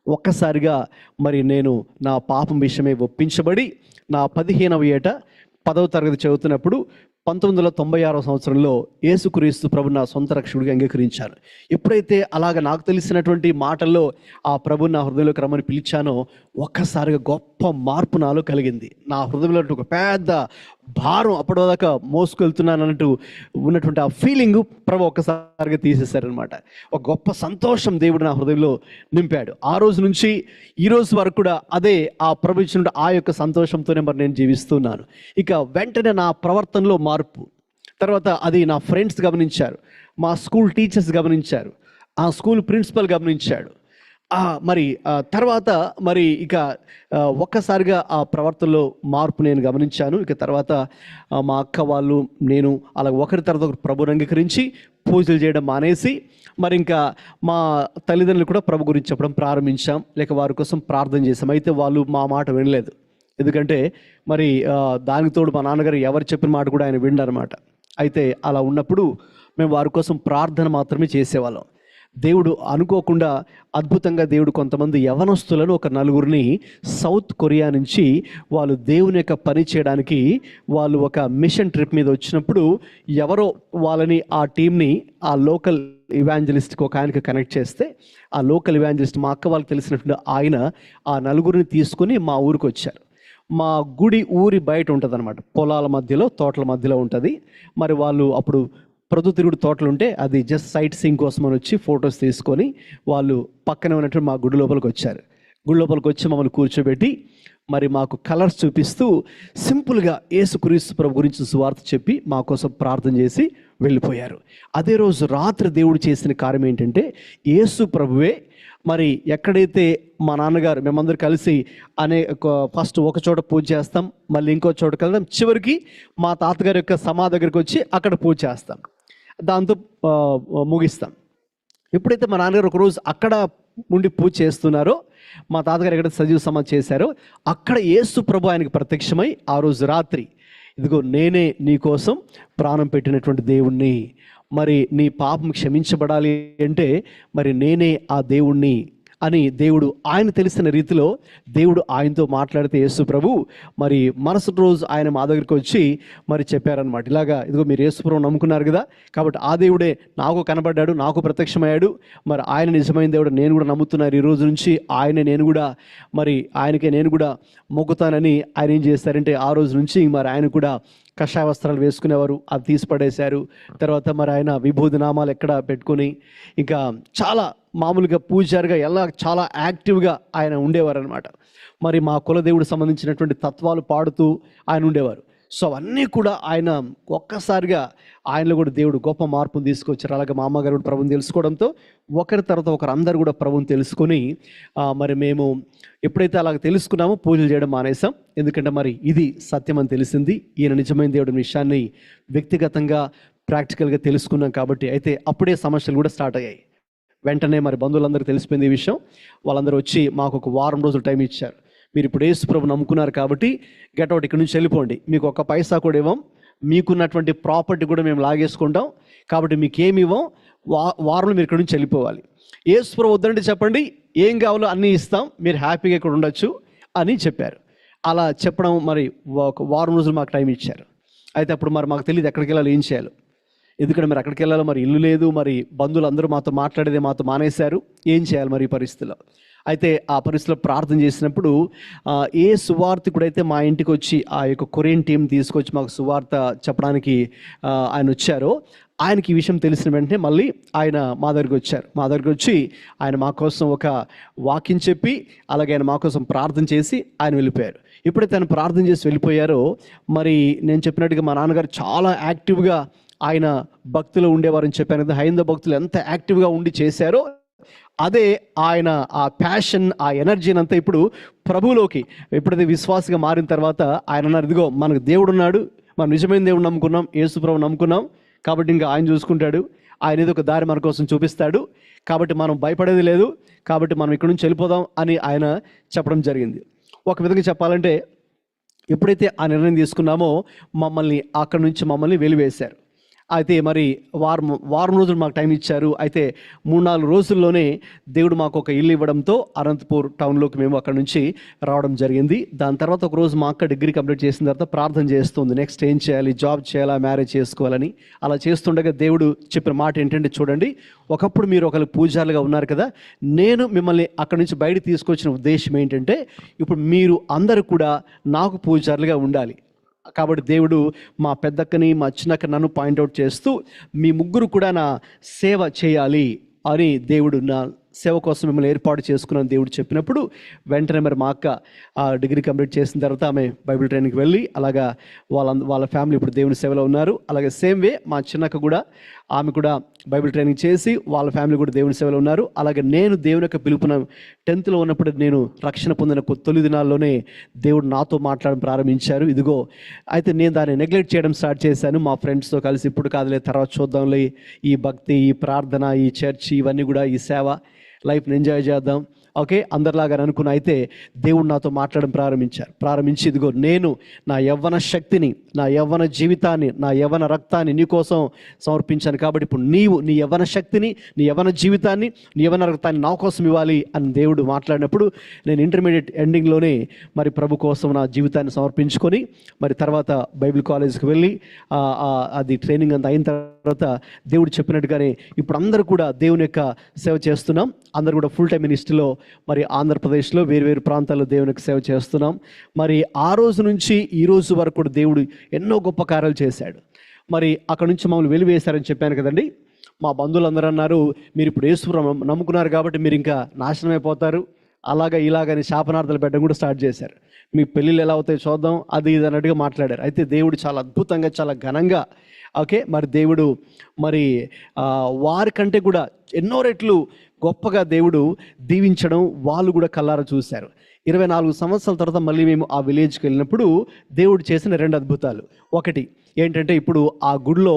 ఒక్కసారిగా మరి నేను నా పాపం విషయమే ఒప్పించబడి నా 15వ ఏట 10వ తరగతి చదువుతున్నప్పుడు 1996 సంవత్సరంలో యేసుక్రీస్తు ప్రభు నా సొంత రక్షకుడిగా అంగీకరించాను. ఎప్పుడైతే అలాగ నాకు తెలిసినటువంటి మాటల్లో ఆ ప్రభు నా హృదయంలోకి రమ్మని పిలిచానో ఒక్కసారిగా గొప్ప మార్పు నాలో కలిగింది. నా హృదయంలో ఒక పెద్ద భారం అప్పటిదాకా మోసుకెళ్తున్నాను అన్నట్టు ఉన్నటువంటి ఆ ఫీలింగ్ ప్రభు ఒక్కసారిగా తీసేశారనమాట. ఒక గొప్ప సంతోషం దేవుడు నా హృదయంలో నింపాడు. ఆ రోజు నుంచి ఈ రోజు వరకు కూడా అదే ఆ ప్రభు ఇచ్చిన ఆ యొక్క సంతోషంతోనే మరి నేను జీవిస్తున్నాను. ఇక వెంటనే నా ప్రవర్తనలో మార్పు, తర్వాత అది నా ఫ్రెండ్స్ గమనించారు, మా స్కూల్ టీచర్స్ గమనించారు, ఆ స్కూల్ ప్రిన్సిపల్ గమనించాడు. మరి తర్వాత మరి ఇక ఒక్కసారిగా ఆ ప్రవర్తనలో మార్పు నేను గమనించాను. ఇక తర్వాత మా అక్క వాళ్ళు నేను అలా ఒకరి తర్వాత ఒకరు ప్రభుని అంగీకరించి పూజలు చేయడం మానేసి మరి ఇంకా మా తల్లిదండ్రులు కూడా ప్రభు గురించి చెప్పడం ప్రారంభించాం, లేక వారి కోసం ప్రార్థన చేసాం. అయితే వాళ్ళు మా మాట వినలేదు. ఎందుకంటే మరి దానికి తోడు మా నాన్నగారు ఎవరు చెప్పిన మాట కూడా ఆయన వినరన్నమాట. అయితే అలా ఉన్నప్పుడు మేము వారి కోసం ప్రార్థన మాత్రమే చేసేవాళ్ళం. దేవుడు అనుకోకుండా అద్భుతంగా దేవుడు కొంతమంది యవనస్తులను ఒక నలుగురిని సౌత్ కొరియా నుంచి వాళ్ళు దేవుని యొక్క పని చేయడానికి వాళ్ళు ఒక మిషన్ ట్రిప్ మీద వచ్చినప్పుడు ఎవరో వాళ్ళని ఆ టీంని ఆ లోకల్ ఇవాంజలిస్ట్కి ఒక ఆయనకి కనెక్ట్ చేస్తే ఆ లోకల్ ఇవాంజలిస్ట్ మా అక్క వాళ్ళకి తెలిసినటువంటి ఆయన ఆ నలుగురిని తీసుకుని మా ఊరికి వచ్చారు. మా గుడి ఊరి బయట ఉంటుంది అన్నమాట, పొలాల మధ్యలో తోటల మధ్యలో ఉంటుంది. మరి వాళ్ళు అప్పుడు ప్రొద్దుతిరుగుడు తోటలు ఉంటే అది జస్ట్ సైట్ సీయింగ్ కోసం అని వచ్చి ఫొటోస్ తీసుకొని వాళ్ళు పక్కనే ఉన్నట్టు మా గుడి లోపలికి వచ్చారు. గుడి లోపలికి వచ్చి మమ్మల్ని కూర్చోబెట్టి మరి మాకు కలర్స్ చూపిస్తూ సింపుల్గా యేసుక్రీస్తు ప్రభు గురించి సువార్త చెప్పి మా కోసం ప్రార్థన చేసి వెళ్ళిపోయారు. అదే రోజు రాత్రి దేవుడు చేసిన కార్యం ఏంటంటే యేసు ప్రభువే మరి ఎక్కడైతే మా నాన్నగారు మేమందరూ కలిసి ఫస్ట్ ఒక చోట పూజ చేస్తాం, మళ్ళీ ఇంకో చోటకి వెళ్దాం, చివరికి మా తాతగారి యొక్క సమాధి దగ్గరికి వచ్చి అక్కడ పూజ చేస్తాం, దాంతో ముగిస్తాం. ఎప్పుడైతే మా నాన్నగారు ఒకరోజు అక్కడ ఉండి పూజ చేస్తున్నారో, మా తాతగారు ఎక్కడ సజీవ సమాధి చేశారో అక్కడ యేసు ప్రభు ఆయనకు ప్రత్యక్షమై ఆ రోజు రాత్రి, ఇదిగో నేనే నీ కోసం ప్రాణం పెట్టినటువంటి దేవుణ్ణి, మరి నీ పాపం క్షమించబడాలి అంటే మరి నేనే ఆ దేవుణ్ణి అని దేవుడు ఆయన తెలిసిన రీతిలో దేవుడు ఆయనతో మాట్లాడితే యేసు ప్రభు మరి మరుసటి రోజు ఆయన మా దగ్గరికి వచ్చి మరి చెప్పారనమాట, ఇలాగా ఇదిగో మీరు యేసు ప్రభు నమ్ముకున్నారు కదా, కాబట్టి ఆ దేవుడే నాకు కనబడ్డాడు, నాకు ప్రత్యక్షమయ్యాడు, మరి ఆయన నిజమైన దేవుడు నేను కూడా నమ్ముతున్నాను, ఈ రోజు నుంచి ఆయనే నేను కూడా మరి ఆయనకే నేను కూడా మొక్కుతానని ఆయన ఏం చేస్తారంటే ఆ రోజు నుంచి మరి ఆయన కూడా కషాయ వస్త్రాలు వేసుకునేవారు, అది తీసి పడేశారు. తర్వాత మరి ఆయన విభూది నామాలు ఎక్కడ పెట్టుకొని ఇంకా చాలా మామూలుగా పూజారిగా ఎలా చాలా యాక్టివ్గా ఆయన ఉండేవారు అనమాట. మరి మా కులదేవుడు సంబంధించినటువంటి తత్వాలు పాడుతూ ఆయన ఉండేవారు. సో అవన్నీ కూడా ఆయన ఒక్కసారిగా ఆయనలో కూడా దేవుడు గొప్ప మార్పును తీసుకొచ్చారు. అలాగే మా అమ్మగారు కూడా ప్రభుని తెలుసుకోవడంతో ఒకరి తర్వాత ఒకరు అందరూ కూడా ప్రభుని తెలుసుకొని మరి మేము ఎప్పుడైతే అలాగ తెలుసుకున్నామో పూజలు చేయడం మానేసాం. ఎందుకంటే మరి ఇది సత్యం అని తెలిసింది, ఈయన నిజమైన దేవుడి విషయాన్ని వ్యక్తిగతంగా ప్రాక్టికల్గా తెలుసుకున్నాం కాబట్టి. అయితే అప్పుడే సమస్యలు కూడా స్టార్ట్ అయ్యాయి. వెంటనే మరి బంధువులందరూ తెలిసిపోయింది ఈ విషయం. వాళ్ళందరూ వచ్చి మాకు ఒక వారం రోజులు టైం ఇచ్చారు. మీరు ఇప్పుడు యేసు ప్రభు నమ్ముకున్నారు కాబట్టి గెట్ అవుట్, ఇక్కడి నుంచి వెళ్ళిపోండి, మీకు ఒక పైసా కూడా ఇవ్వం, మీకున్నటువంటి ప్రాపర్టీ కూడా మేము లాగేసుకుంటాం, కాబట్టి మీకు ఏమి ఇవ్వం, వారంలో మీరు ఇక్కడి నుంచి వెళ్ళిపోవాలి. యేసు ప్రభు వద్దంటే చెప్పండి, ఏం కావాలో అన్నీ ఇస్తాం, మీరు హ్యాపీగా ఇక్కడ ఉండొచ్చు అని చెప్పారు. అలా చెప్పడం మరి ఒక వారం రోజులు మాకు టైం ఇచ్చారు. అయితే అప్పుడు మరి మాకు తెలియదు ఎక్కడికి వెళ్ళాలి, ఏం చేయాలి. ఎందుకంటే మరి అక్కడికి వెళ్ళాలో మరి ఇల్లు లేదు, మరి బంధువులు అందరూ మాతో మాట్లాడేదే మాతో మానేశారు, ఏం చేయాలి మరి ఈ పరిస్థితిలో. అయితే ఆ పరిస్థితిలో ప్రార్థన చేసినప్పుడు ఏ సువార్తికుడైతే మా ఇంటికి వచ్చి ఆ యొక్క కొరియన్ టీం తీసుకొచ్చి మాకు సువార్త చెప్పడానికి ఆయన వచ్చారో ఆయనకి ఈ విషయం తెలిసిన వెంటనే మళ్ళీ ఆయన మా దగ్గరికి వచ్చారు. మా దగ్గరికి వచ్చి ఆయన మా కోసం ఒక వాక్యం చెప్పి అలాగే ఆయన మా కోసం ప్రార్థన చేసి ఆయన వెళ్ళిపోయారు. ఎప్పుడైతే ఆయన ప్రార్థన చేసి వెళ్ళిపోయారో మరి నేను చెప్పినట్టుగా మా నాన్నగారు చాలా యాక్టివ్గా ఆయన భక్తులు ఉండేవారని చెప్పాను కదా, హైందవ భక్తులు ఎంత యాక్టివ్గా ఉండి చేశారో అదే ఆయన ఆ ప్యాషన్ ఆ ఎనర్జీని అంతా ఇప్పుడు ప్రభువులోకి ఎప్పుడైతే విశ్వాసగా మారిన తర్వాత ఆయన అన్నారు, ఇదిగో మనకు దేవుడు ఉన్నాడు, మనం నిజమైన దేవుడు నమ్ముకున్నాం, యేసు ప్రభు నమ్ముకున్నాం, కాబట్టి ఇంకా ఆయన చూసుకుంటాడు, ఆయన ఏదో ఒక దారి మన కోసం చూపిస్తాడు, కాబట్టి మనం భయపడేది లేదు, కాబట్టి మనం ఇక్కడి నుంచి వెళ్ళిపోదాం అని ఆయన చెప్పడం జరిగింది. ఒక విధంగా చెప్పాలంటే ఎప్పుడైతే ఆ నిర్ణయం తీసుకున్నామో మమ్మల్ని అక్కడి నుంచి వెలివేశారు. అయితే మరి వారం రోజులు మాకు టైం ఇచ్చారు. అయితే 3-4 రోజుల్లోనే దేవుడు మాకు ఒక ఇల్లు ఇవ్వడంతో అనంతపూర్ టౌన్లోకి మేము అక్కడ నుంచి రావడం జరిగింది. దాని తర్వాత ఒక రోజు మా అక్క డిగ్రీ కంప్లీట్ చేసిన తర్వాత ప్రార్థన చేస్తుంది, నెక్స్ట్ ఏం చేయాలి, జాబ్ చేయాలా, మ్యారేజ్ చేసుకోవాలని. అలా చేస్తుండగా దేవుడు చెప్పిన మాట ఏంటంటే, చూడండి, ఒకప్పుడు మీరు ఒకరికి పూజారులుగా ఉన్నారు కదా, నేను మిమ్మల్ని అక్కడి నుంచి బయట తీసుకొచ్చిన ఉద్దేశం ఏంటంటే, ఇప్పుడు మీరు అందరూ కూడా నాకు పూజారులుగా ఉండాలి. కాబట్టి దేవుడు మా పెద్దక్కని మా చిన్నక్క నన్ను పాయింట్అవుట్ చేస్తూ, మీ ముగ్గురు కూడా నా సేవ చేయాలి అని దేవుడు నా సేవ కోసం మిమ్మల్ని ఏర్పాటు చేసుకున్నాను దేవుడు చెప్పినప్పుడు, వెంటనే మరి మా అక్క డిగ్రీ కంప్లీట్ చేసిన తర్వాత ఆమె బైబిల్ ట్రైనింగ్కి వెళ్ళి అలాగా వాళ్ళ ఫ్యామిలీ ఇప్పుడు దేవుని సేవలో ఉన్నారు. అలాగే సేమ్ వే మా చిన్నక్క కూడా, ఆమె కూడా బైబిల్ ట్రైనింగ్ చేసి వాళ్ళ ఫ్యామిలీ కూడా దేవుని సేవలో ఉన్నారు. అలాగే నేను దేవుని యొక్క పిలుపున 10th ఉన్నప్పుడు నేను రక్షణ పొందిన తొలి దినాల్లోనే దేవుడు నాతో మాట్లాడడం ప్రారంభించారు. ఇదిగో, అయితే నేను దాన్ని నెగ్లెక్ట్ చేయడం స్టార్ట్ చేశాను. మా ఫ్రెండ్స్తో కలిసి ఇప్పుడు కాదులే, తర్వాత చూద్దాంలే, ఈ భక్తి, ఈ ప్రార్థన, ఈ చర్చ్, ఇవన్నీ కూడా, ఈ సేవ, లైఫ్ని ఎంజాయ్ చేద్దాం, ఓకే, అందరిలాగా అనుకున్న. అయితే దేవుడు నాతో మాట్లాడడం ప్రారంభించి ఇదిగో, నేను నా యవ్వన శక్తిని, నా యవ్వన జీవితాన్ని, నా యవ్వన రక్తాన్ని నీ కోసం సమర్పించాను. కాబట్టి ఇప్పుడు నీవు నీ యవ్వన శక్తిని, నీ యవ్వన జీవితాన్ని, నీ యవ్వన రక్తాన్ని నా కోసం ఇవ్వాలి అని దేవుడు మాట్లాడినప్పుడు, నేను ఇంటర్మీడియట్ ఎండింగ్లోనే మరి ప్రభు కోసం నా జీవితాన్ని సమర్పించుకొని మరి తర్వాత బైబిల్ కాలేజ్కి వెళ్ళి అది ట్రైనింగ్ అంతా అయిన తర్వాత దేవుడు చెప్పినట్టుగానే ఇప్పుడు అందరూ కూడా దేవుని యొక్క సేవ చేస్తున్నాం. అందరూ కూడా ఫుల్ టైం మినిస్ట్రీలో మరి ఆంధ్రప్రదేశ్లో వేరు ప్రాంతాల్లో దేవునికి సేవ చేస్తున్నాం. మరి ఆ రోజు నుంచి ఈ రోజు వరకు కూడా దేవుడు ఎన్నో గొప్ప కార్యాలు చేశాడు. మరి అక్కడ నుంచి మమ్మల్ని వెలివేశారని చెప్పాను కదండి. మా బంధువులందరూ అన్నారు, మీరు ఇప్పుడు యేసు నమ్ముకున్నారు కాబట్టి మీరు ఇంకా నాశనం అయిపోతారు, ఇలాగని శాపనార్థాలు పెట్టడం కూడా స్టార్ట్ చేశారు. మీ పెళ్ళిళ్ళు ఎలా అవుతాయి చూద్దాం, అది ఇది అన్నట్టుగా మాట్లాడారు. అయితే దేవుడు చాలా అద్భుతంగా, చాలా ఘనంగా, ఓకే, మరి దేవుడు మరి వారికంటే కూడా ఎన్నో రెట్లు గొప్పగా దేవుడు దీవించడం వాళ్ళు కూడా కళ్ళారా చూశారు. 24 సంవత్సరాల తర్వాత మళ్ళీ మేము ఆ విలేజ్కి వెళ్ళినప్పుడు దేవుడు చేసిన 2 అద్భుతాలు. ఒకటి ఏంటంటే, ఇప్పుడు ఆ గుడిలో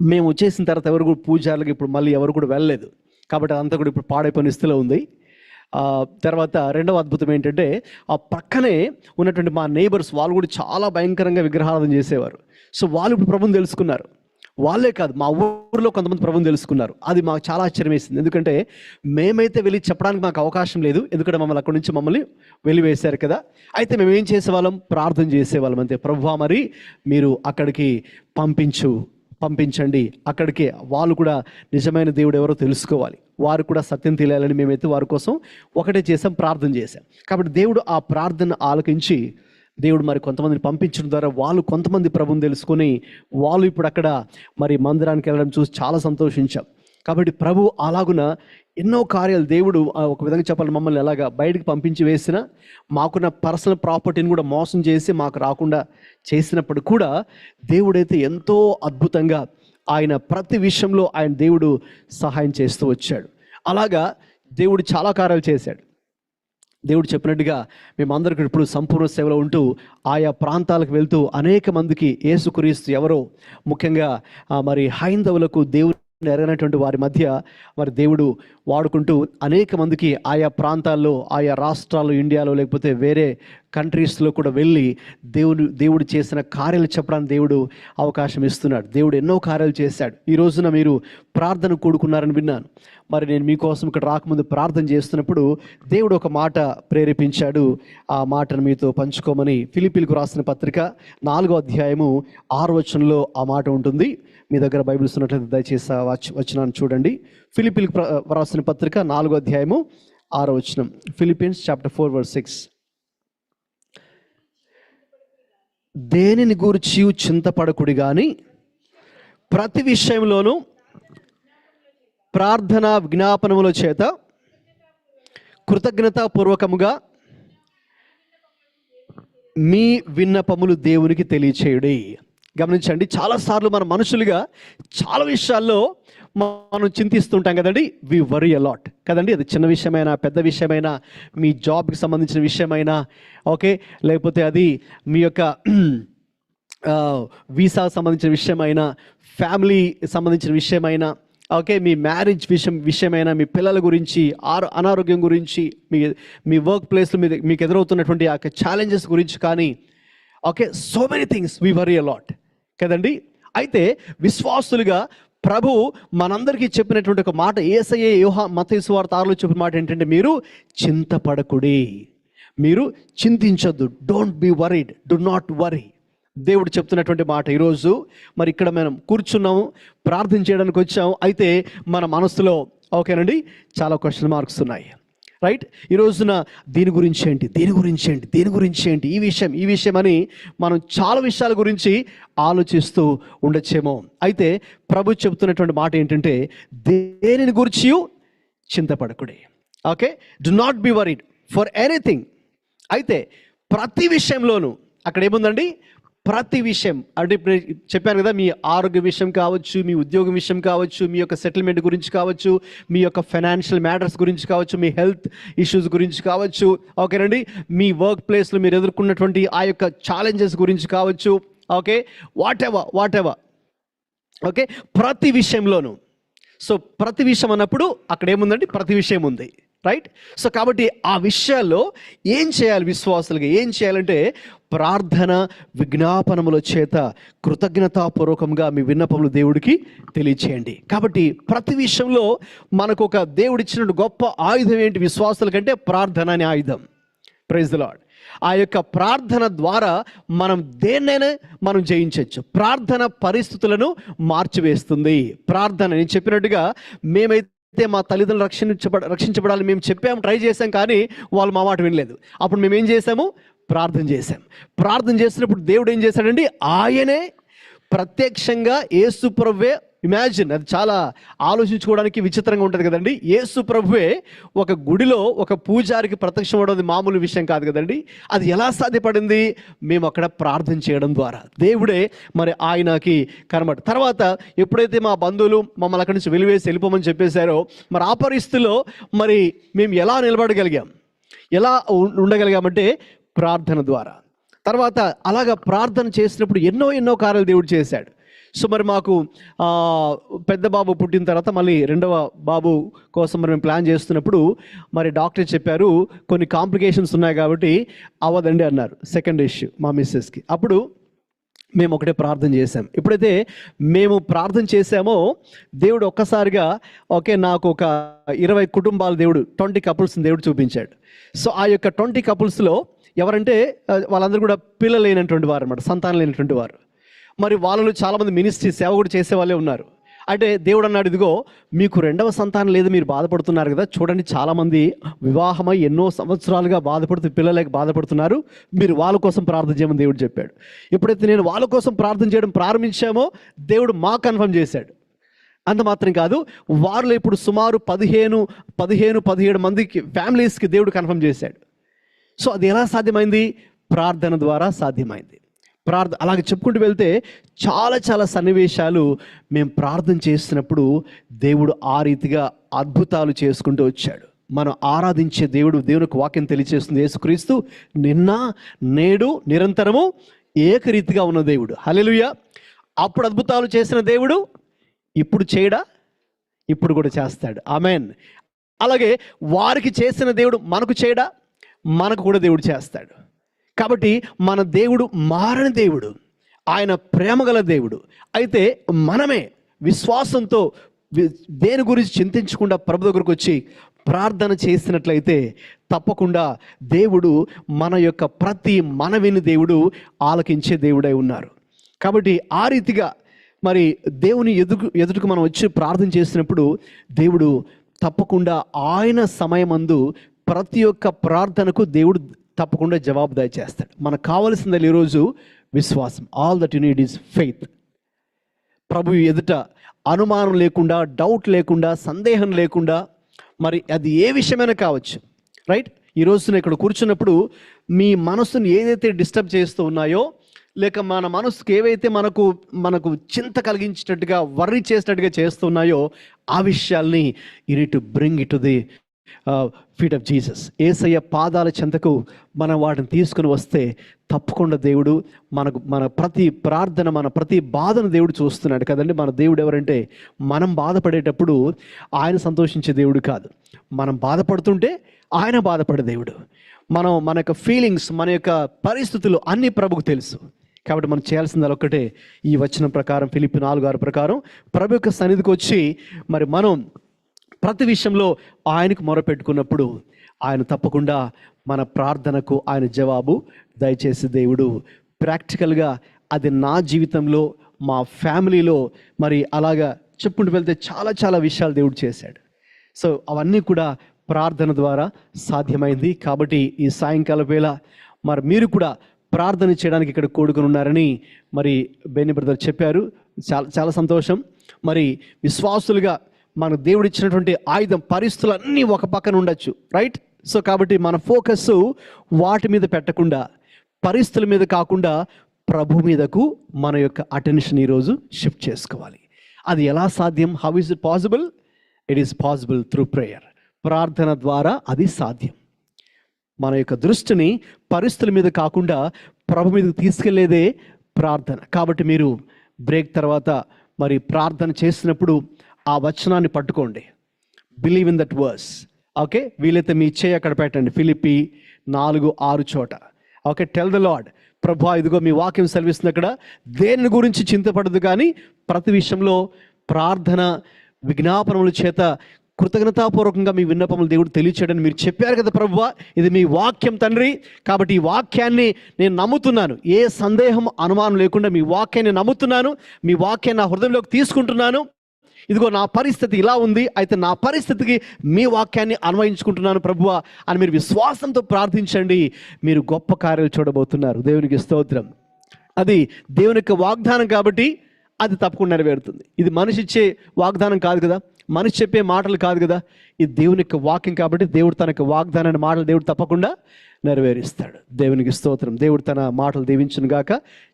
మేము వచ్చేసిన తర్వాత ఎవరు కూడా పూజారులకు ఇప్పుడు మళ్ళీ ఎవరు కూడా వెళ్ళలేదు కాబట్టి అదంతా కూడా ఇప్పుడు పాడైపోయిన స్థితిలో ఉంది. తర్వాత రెండవ అద్భుతం ఏంటంటే, ఆ పక్కనే ఉన్నటువంటి మా నైబర్స్ వాళ్ళు కూడా చాలా భయంకరంగా విగ్రహారాధన చేసేవారు. సో వాళ్ళు ఇప్పుడు ప్రభుని తెలుసుకున్నారు. వాళ్ళే కాదు, మా ఊరిలో కొంతమంది ప్రభుని తెలుసుకున్నారు. అది మాకు చాలా ఆశ్చర్యం వేసింది. ఎందుకంటే మేమైతే వెళ్ళి చెప్పడానికి మాకు అవకాశం లేదు, ఎందుకంటే మమ్మల్ని అక్కడి నుంచి వెలివేశారు కదా. అయితే మేము ఏం చేసేవాళ్ళం, ప్రార్థన చేసేవాళ్ళం అంతే. ప్రభువా, మరి మీరు అక్కడికి పంపించండి, అక్కడికి వాళ్ళు కూడా నిజమైన దేవుడు ఎవరో తెలుసుకోవాలి, వారు కూడా సత్యం తెలియాలని మేమైతే వారి కోసం ఒకటే చేసాం, ప్రార్థన చేశాం. కాబట్టి దేవుడు ఆ ప్రార్థన ఆలకించి దేవుడు మరి కొంతమందిని పంపించడం ద్వారా వాళ్ళు కొంతమంది ప్రభుని తెలుసుకొని వాళ్ళు ఇప్పుడు అక్కడ మరి మందిరానికి వెళ్ళడం చూసి చాలా సంతోషించాం. కాబట్టి ప్రభు అలాగున ఎన్నో కార్యాలు దేవుడు ఒక విధంగా చెప్పాలి, మమ్మల్ని ఎలాగా బయటికి పంపించి వేసిన, మాకున్న పర్సనల్ ప్రాపర్టీని కూడా మోసం చేసి మాకు రాకుండా చేసినప్పుడు కూడా దేవుడైతే ఎంతో అద్భుతంగా ఆయన ప్రతి విషయంలో ఆయన దేవుడు సహాయం చేస్తూ వచ్చాడు. అలాగా దేవుడు చాలా కార్యాలు చేశాడు. దేవుడు చెప్పినట్టుగా మేమందరికీ ఇప్పుడు సంపూర్ణ సేవలో ఉంటూ ఆయా ప్రాంతాలకు వెళ్తూ అనేక మందికి యేసుక్రీస్తు ఎవరో, ముఖ్యంగా మరి హైందవులకు దేవుడు ఎరగనటువంటి వారి మధ్య మరి దేవుడు వాడుకుంటూ అనేక మందికి ఆయా ప్రాంతాల్లో, ఆయా రాష్ట్రాల్లో, ఇండియాలో లేకపోతే వేరే కంట్రీస్లో కూడా వెళ్ళి దేవుడు చేసిన కార్యాలు చెప్పడానికి దేవుడు అవకాశం ఇస్తున్నాడు. దేవుడు ఎన్నో కార్యాలు చేశాడు. ఈ రోజున మీరు ప్రార్థన కూడుకున్నారని విన్నాను. మరి నేను మీకోసం ఇక్కడ రాకముందు ప్రార్థన చేస్తున్నప్పుడు దేవుడు ఒక మాట ప్రేరేపించాడు. ఆ మాటను మీతో పంచుకోమని. ఫిలిప్పీలకు రాసిన పత్రిక 4వ అధ్యాయము 6వ వచనంలో ఆ మాట ఉంటుంది. మీ దగ్గర బైబిల్స్ ఉన్నట్లయితే దయచేసి వచనాన్ని చూడండి. ఫిలిప్పీలకు రాసిన పత్రిక 4వ అధ్యాయము 6వ వచనం. Philippians chapter 4:6. దేనిని గూర్చి చింతపడకుడి గాని ప్రతి విషయంలోనూ ప్రార్థన విజ్ఞాపనముల చేత కృతజ్ఞతాపూర్వకముగా మీ విన్నపములు దేవునికి తెలియచేయుడి. గమనించండి, చాలాసార్లు మన మనుషులుగా చాలా విషయాల్లో మనం చింతిస్తుంటాం కదండి. వి వరీ అలాట్ కదండి. అది చిన్న విషయమైనా, పెద్ద విషయమైనా, మీ జాబ్కి సంబంధించిన విషయమైనా, ఓకే, లేకపోతే అది మీ యొక్క వీసాకు సంబంధించిన విషయమైనా, ఫ్యామిలీ సంబంధించిన విషయమైనా, ఓకే, మీ మ్యారేజ్ విషయమైనా, మీ పిల్లల గురించి, అనారోగ్యం గురించి, మీ వర్క్ ప్లేస్లో మీకు ఎదురవుతున్నటువంటి ఆ ఛాలెంజెస్ గురించి కానీ, okay, so many things we worry a lot కదండి. అయితే విశ్వాసులుగా ప్రభు మనందరికీ చెప్పినటువంటి ఒక మాట, యేసయ్య మత్తయి సువార్త 6లో చెప్పిన మాట ఏంటంటే, మీరు చింతపడకుడి, మీరు చింతించొద్దు, don't be worried, do not worry. దేవుడు చెప్తున్నటువంటి మాట. ఈరోజు మరి ఇక్కడ మనం కూర్చున్నాము, ప్రార్థన చేయడానికి వచ్చాము. అయితే మన మనసులో ఓకేనండి చాలా క్వశ్చన్ మార్క్స్ ఉన్నాయి, రైట్? ఈ రోజున దీని గురించి ఏంటి, దీని గురించి ఏంటి, దీని గురించి ఏంటి, ఈ విషయం అని మనం చాలా విషయాల గురించి ఆలోచిస్తూ ఉండొచ్చేమో. అయితే ప్రభు చెప్తున్నటువంటి మాట ఏంటంటే, దేనిని గురించి చింతపడకుడి. Okay, do not be worried for anything. అయితే ప్రతి విషయంలోనూ, అక్కడ ఏముందండి, ప్రతి విషయం అంటే ఇప్పుడు చెప్పాను కదా, మీ ఆరోగ్య విషయం కావచ్చు, మీ ఉద్యోగం విషయం కావచ్చు, మీ యొక్క సెటిల్మెంట్ గురించి కావచ్చు, మీ యొక్క ఫైనాన్షియల్ మ్యాటర్స్ గురించి కావచ్చు, మీ హెల్త్ ఇష్యూస్ గురించి కావచ్చు, ఓకేనండి, మీ వర్క్ ప్లేస్లో మీరు ఎదుర్కొన్నటువంటి ఆ యొక్క ఛాలెంజెస్ గురించి కావచ్చు, ఓకే, వాట్ ఎవర్ ఓకే, ప్రతి విషయంలోనూ. సో ప్రతి విషయం అన్నప్పుడు అక్కడ ఏముందండి, ప్రతి విషయం ఉంది, రైట్? సో కాబట్టి ఆ విషయాల్లో ఏం చేయాలి, విశ్వాసులుగా ఏం చేయాలంటే, ప్రార్థన విజ్ఞాపనముల చేత కృతజ్ఞతాపూర్వకంగా మీ విన్నపములు దేవుడికి తెలియచేయండి. కాబట్టి ప్రతి విషయంలో మనకు ఒక దేవుడిచ్చినట్టు గొప్ప ఆయుధం ఏంటి విశ్వాసుల కంటే, ప్రార్థన అనే ఆయుధం. Praise the lord. ఆ యొక్క ప్రార్థన ద్వారా మనం దేన్నైనా మనం జయించవచ్చు. ప్రార్థన పరిస్థితులను మార్చివేస్తుంది. ప్రార్థన, నేను చెప్పినట్టుగా మేమైతే మా తల్లిదండ్రులు రక్షించబడాలి మేము చెప్పాము, ట్రై చేశాం, కానీ వాళ్ళు మా మాట వినలేదు. అప్పుడు మేము ఏం చేసాము, ప్రార్థన చేశాం. ప్రార్థన చేసినప్పుడు దేవుడు ఏం చేశాడండి, ఆయనే ప్రత్యక్షంగా యేసు ప్రభువే, ఇమాజిన్, అది చాలా ఆలోచించుకోవడానికి విచిత్రంగా ఉంటుంది కదండి. యేసు ప్రభువే ఒక గుడిలో ఒక పూజారికి ప్రత్యక్షం అవడం మామూలు విషయం కాదు కదండి. అది ఎలా సాధ్యపడింది, మేము అక్కడ ప్రార్థన చేయడం ద్వారా. దేవుడే మరి ఆయనకి కనబడ. తర్వాత ఎప్పుడైతే మా బంధువులు మమ్మల్ని అక్కడి నుంచి వెలివేసి వెళ్ళిపోమని చెప్పేశారో, మరి ఆ పరిస్థితుల్లో మరి మేము ఎలా నిలబడగలిగాం, ఎలా ఉండగలిగామంటే ప్రార్థన ద్వారా. తర్వాత అలాగా ప్రార్థన చేసినప్పుడు ఎన్నో కార్యాలు దేవుడు చేశాడు. సో మరి మాకు పెద్ద బాబు పుట్టిన తర్వాత మళ్ళీ రెండవ బాబు కోసం మరి మేము ప్లాన్ చేస్తున్నప్పుడు మరి డాక్టర్ చెప్పారు, కొన్ని కాంప్లికేషన్స్ ఉన్నాయి కాబట్టి అవ్వదండి అన్నారు, సెకండ్ ఇష్యూ మా మిస్సెస్కి. అప్పుడు మేము ఒకటే ప్రార్థన చేశాం. ఎప్పుడైతే మేము ప్రార్థన చేశామో దేవుడు ఒక్కసారిగా ఓకే నాకు ఒక 20 కుటుంబాలు దేవుడు 20 కపుల్స్ని దేవుడు చూపించాడు. సో ఆ యొక్క 20 కపుల్స్లో ఎవరంటే వాళ్ళందరూ కూడా పిల్లలు లేనటువంటి వారు అనమాట, సంతానం లేనటువంటి వారు. మరి వాళ్ళలో చాలామంది మినిస్ట్రీ సేవ కూడా చేసే వాళ్ళే ఉన్నారు. అంటే దేవుడు అన్నాడు, ఇదిగో మీకు రెండవ సంతానం లేదు, మీరు బాధపడుతున్నారు కదా, చూడండి చాలామంది వివాహమై ఎన్నో సంవత్సరాలుగా బాధపడుతూ పిల్లలకి బాధపడుతున్నారు, మీరు వాళ్ళ కోసం ప్రార్థన చేయమని దేవుడు చెప్పాడు. ఎప్పుడైతే నేను వాళ్ళ కోసం ప్రార్థన చేయడం ప్రారంభించామో దేవుడు మాకు కన్ఫర్మ్ చేశాడు. అంత మాత్రం కాదు, వారిలో ఇప్పుడు సుమారు 17 మందికి ఫ్యామిలీస్కి దేవుడు కన్ఫర్మ్ చేశాడు. సో అది ఎలా సాధ్యమైంది, ప్రార్థన ద్వారా సాధ్యమైంది. అలాగే చెప్పుకుంటూ వెళ్తే చాలా సన్నివేశాలు మేము ప్రార్థన చేస్తున్నప్పుడు దేవుడు ఆ రీతిగా అద్భుతాలు చేసుకుంటూ వచ్చాడు. మనం ఆరాధించే దేవునికి వాక్యం తెలియజేస్తుంది, యేసుక్రీస్తు నిన్న నేడు నిరంతరము ఏకరీతిగా ఉన్న దేవుడు. హల్లెలూయా. అప్పుడు అద్భుతాలు చేసిన దేవుడు ఇప్పుడు చేయడా, ఇప్పుడు కూడా చేస్తాడు. ఆమేన్. అలాగే వారికి చేసిన దేవుడు మనకు చేయడా, మనకు కూడా దేవుడు చేస్తాడు. కాబట్టి మన దేవుడు మారని దేవుడు, ఆయన ప్రేమగల దేవుడు. అయితే మనమే విశ్వాసంతో దేని గురించి చింతించకుండా ప్రభు దగ్గరకు వచ్చి ప్రార్థన చేసినట్లయితే తప్పకుండా దేవుడు మన యొక్క ప్రతి మనవిని దేవుడు ఆలకించే దేవుడై ఉన్నారు. కాబట్టి ఆ రీతిగా మరి దేవుని ఎదుటికి మనం వచ్చి ప్రార్థన చేసినప్పుడు దేవుడు తప్పకుండా ఆయన సమయమందు ప్రతి ఒక్క ప్రార్థనకు దేవుడు తప్పకుండా జవాబు దయచేస్తాడు. మనకు కావలసింది ఈరోజు విశ్వాసం. All that you need is faith. ప్రభు ఎదుట అనుమానం లేకుండా, డౌట్ లేకుండా, సందేహం లేకుండా, మరి అది ఏ విషయమైనా కావచ్చు, రైట్? ఈ రోజున ఇక్కడ కూర్చున్నప్పుడు మీ మనసును ఏదైతే డిస్టర్బ్ చేస్తూ ఉన్నాయో, లేక మన మనసుకు ఏవైతే మనకు చింత కలిగించేటట్టుగా, వర్రీ చేసేటట్టుగా చేస్తున్నాయో, ఆ విషయాల్ని you need to bring it to the feet of Jesus. Yesayya పాదాల చెంతకు మనం వాటిని తీసుకుని వస్తే తప్పకుండా దేవుడు మన ప్రతి ప్రార్థన, మన ప్రతి బాధను దేవుడు చూస్తున్నాడు కదండి. మన దేవుడు ఎవరంటే, మనం బాధపడేటప్పుడు ఆయన సంతోషించే దేవుడు కాదు, మనం బాధపడుతుంటే ఆయన బాధపడే దేవుడు. మన యొక్క ఫీలింగ్స్, మన యొక్క పరిస్థితులు అన్నీ ప్రభుకు తెలుసు. కాబట్టి మనం చేయాల్సింది ఒక్కటే, ఈ వచనం ప్రకారం ఫిలిప్పి 4:6 ప్రకారం ప్రభు యొక్క సన్నిధికి వచ్చి మరి మనం ప్రతి విషయంలో ఆయనకు మొరపెట్టుకున్నప్పుడు ఆయన తప్పకుండా మన ప్రార్థనకు ఆయన జవాబు దయచేసి దేవుడు ప్రాక్టికల్గా అది నా జీవితంలో మా ఫ్యామిలీలో మరి అలాగా చెప్పుకుంటూ వెళ్తే చాలా చాలా విషయాలు దేవుడు చేశాడు. సో అవన్నీ కూడా ప్రార్థన ద్వారా సాధ్యమైంది. కాబట్టి ఈ సాయంకాల వేళ మరి మీరు కూడా ప్రార్థన చేయడానికి ఇక్కడ కూడుకుని ఉన్నారని మరి బెన్నీ బ్రదర్ చెప్పారు. చాలా చాలా సంతోషం. మరి విశ్వాసులుగా మన దేవుడు ఇచ్చినటువంటి ఆయుధం పరిస్థితులు అన్నీ ఒక పక్కన ఉండొచ్చు, రైట్? సో కాబట్టి మన ఫోకస్ వాటి మీద పెట్టకుండా, పరిస్థితుల మీద కాకుండా ప్రభు మీదకు మన యొక్క అటెన్షన్ ఈరోజు షిఫ్ట్ చేసుకోవాలి. అది ఎలా సాధ్యం? How is it possible? It is possible through prayer. ప్రార్థన ద్వారా అది సాధ్యం. మన యొక్క దృష్టిని పరిస్థితుల మీద కాకుండా ప్రభు మీదకు తీసుకెళ్లేదే ప్రార్థన. కాబట్టి మీరు బ్రేక్ తర్వాత మరి ప్రార్థన చేసినప్పుడు ఆ వచనాన్ని పట్టుకోండి. Believe in that verse. Okay, వీలైతే మీ చేయి అక్కడ పెట్టండి, ఫిలిప్పి 4:6 చోట. ఓకే, టెల్ ద లార్డ్, ప్రభా ఇదిగో మీ వాక్యం సెలవిస్తుంది అక్కడ, దేని గురించి చింతపడదు కానీ ప్రతి విషయంలో ప్రార్థన విజ్ఞాపనముల చేత కృతజ్ఞతాపూర్వకంగా మీ విన్నపములు దేవుడు తెలియచేయడని మీరు చెప్పారు కదా ప్రభువా, ఇది మీ వాక్యం తండ్రి. కాబట్టి ఈ వాక్యాన్ని నేను నమ్ముతున్నాను, ఏ సందేహం అనుమానం లేకుండా మీ వాక్యాన్ని నమ్ముతున్నాను, మీ వాక్యాన్ని నా హృదయంలోకి తీసుకుంటున్నాను. ఇదిగో నా పరిస్థితి ఇలా ఉంది, అయితే నా పరిస్థితికి మీ వాక్యాన్ని అన్వయించుకుంటున్నాను ప్రభువా అని మీరు విశ్వాసంతో ప్రార్థించండి. మీరు గొప్ప కార్యాలు చూడబోతున్నారు. దేవునికి స్తోత్రం. అది దేవుని యొక్క వాగ్దానం కాబట్టి అది తప్పకుండా నెరవేరుతుంది. ఇది మనిషి ఇచ్చే వాగ్దానం కాదు కదా, మనిషి చెప్పే మాటలు కాదు కదా, ఇది దేవుని యొక్క వాక్యం కాబట్టి దేవుడు తన యొక్క వాగ్దానాన్ని మాటలు దేవుడు తప్పకుండా నెరవేరుస్తాడు. దేవునికి స్తోత్రం. దేవుడు తన మాటలు దీవించును గాక.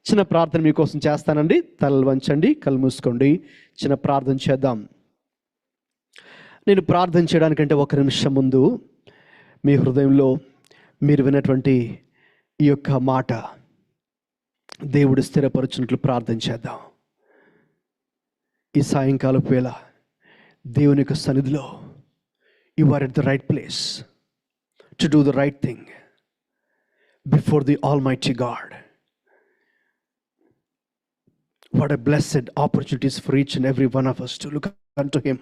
చిన్న ప్రార్థన మీకోసం చేస్తానండి. తలలు వంచండి, కళ్ళు మూసుకోండి, చిన్న ప్రార్థన చేద్దాం. నేను ప్రార్థన చేయడానికంటే ఒక నిమిషం ముందు మీ హృదయంలో మీరు విన్నటువంటి ఈ యొక్క మాట దేవుడు స్థిరపరచునట్లు ప్రార్థన చేద్దాం. ఈ సాయంకాలపు వేళ దేవుని యొక్క సన్నిధిలో you are at the right place to do the right thing before the almighty God. What a blessed opportunities for each and every one of us to look unto him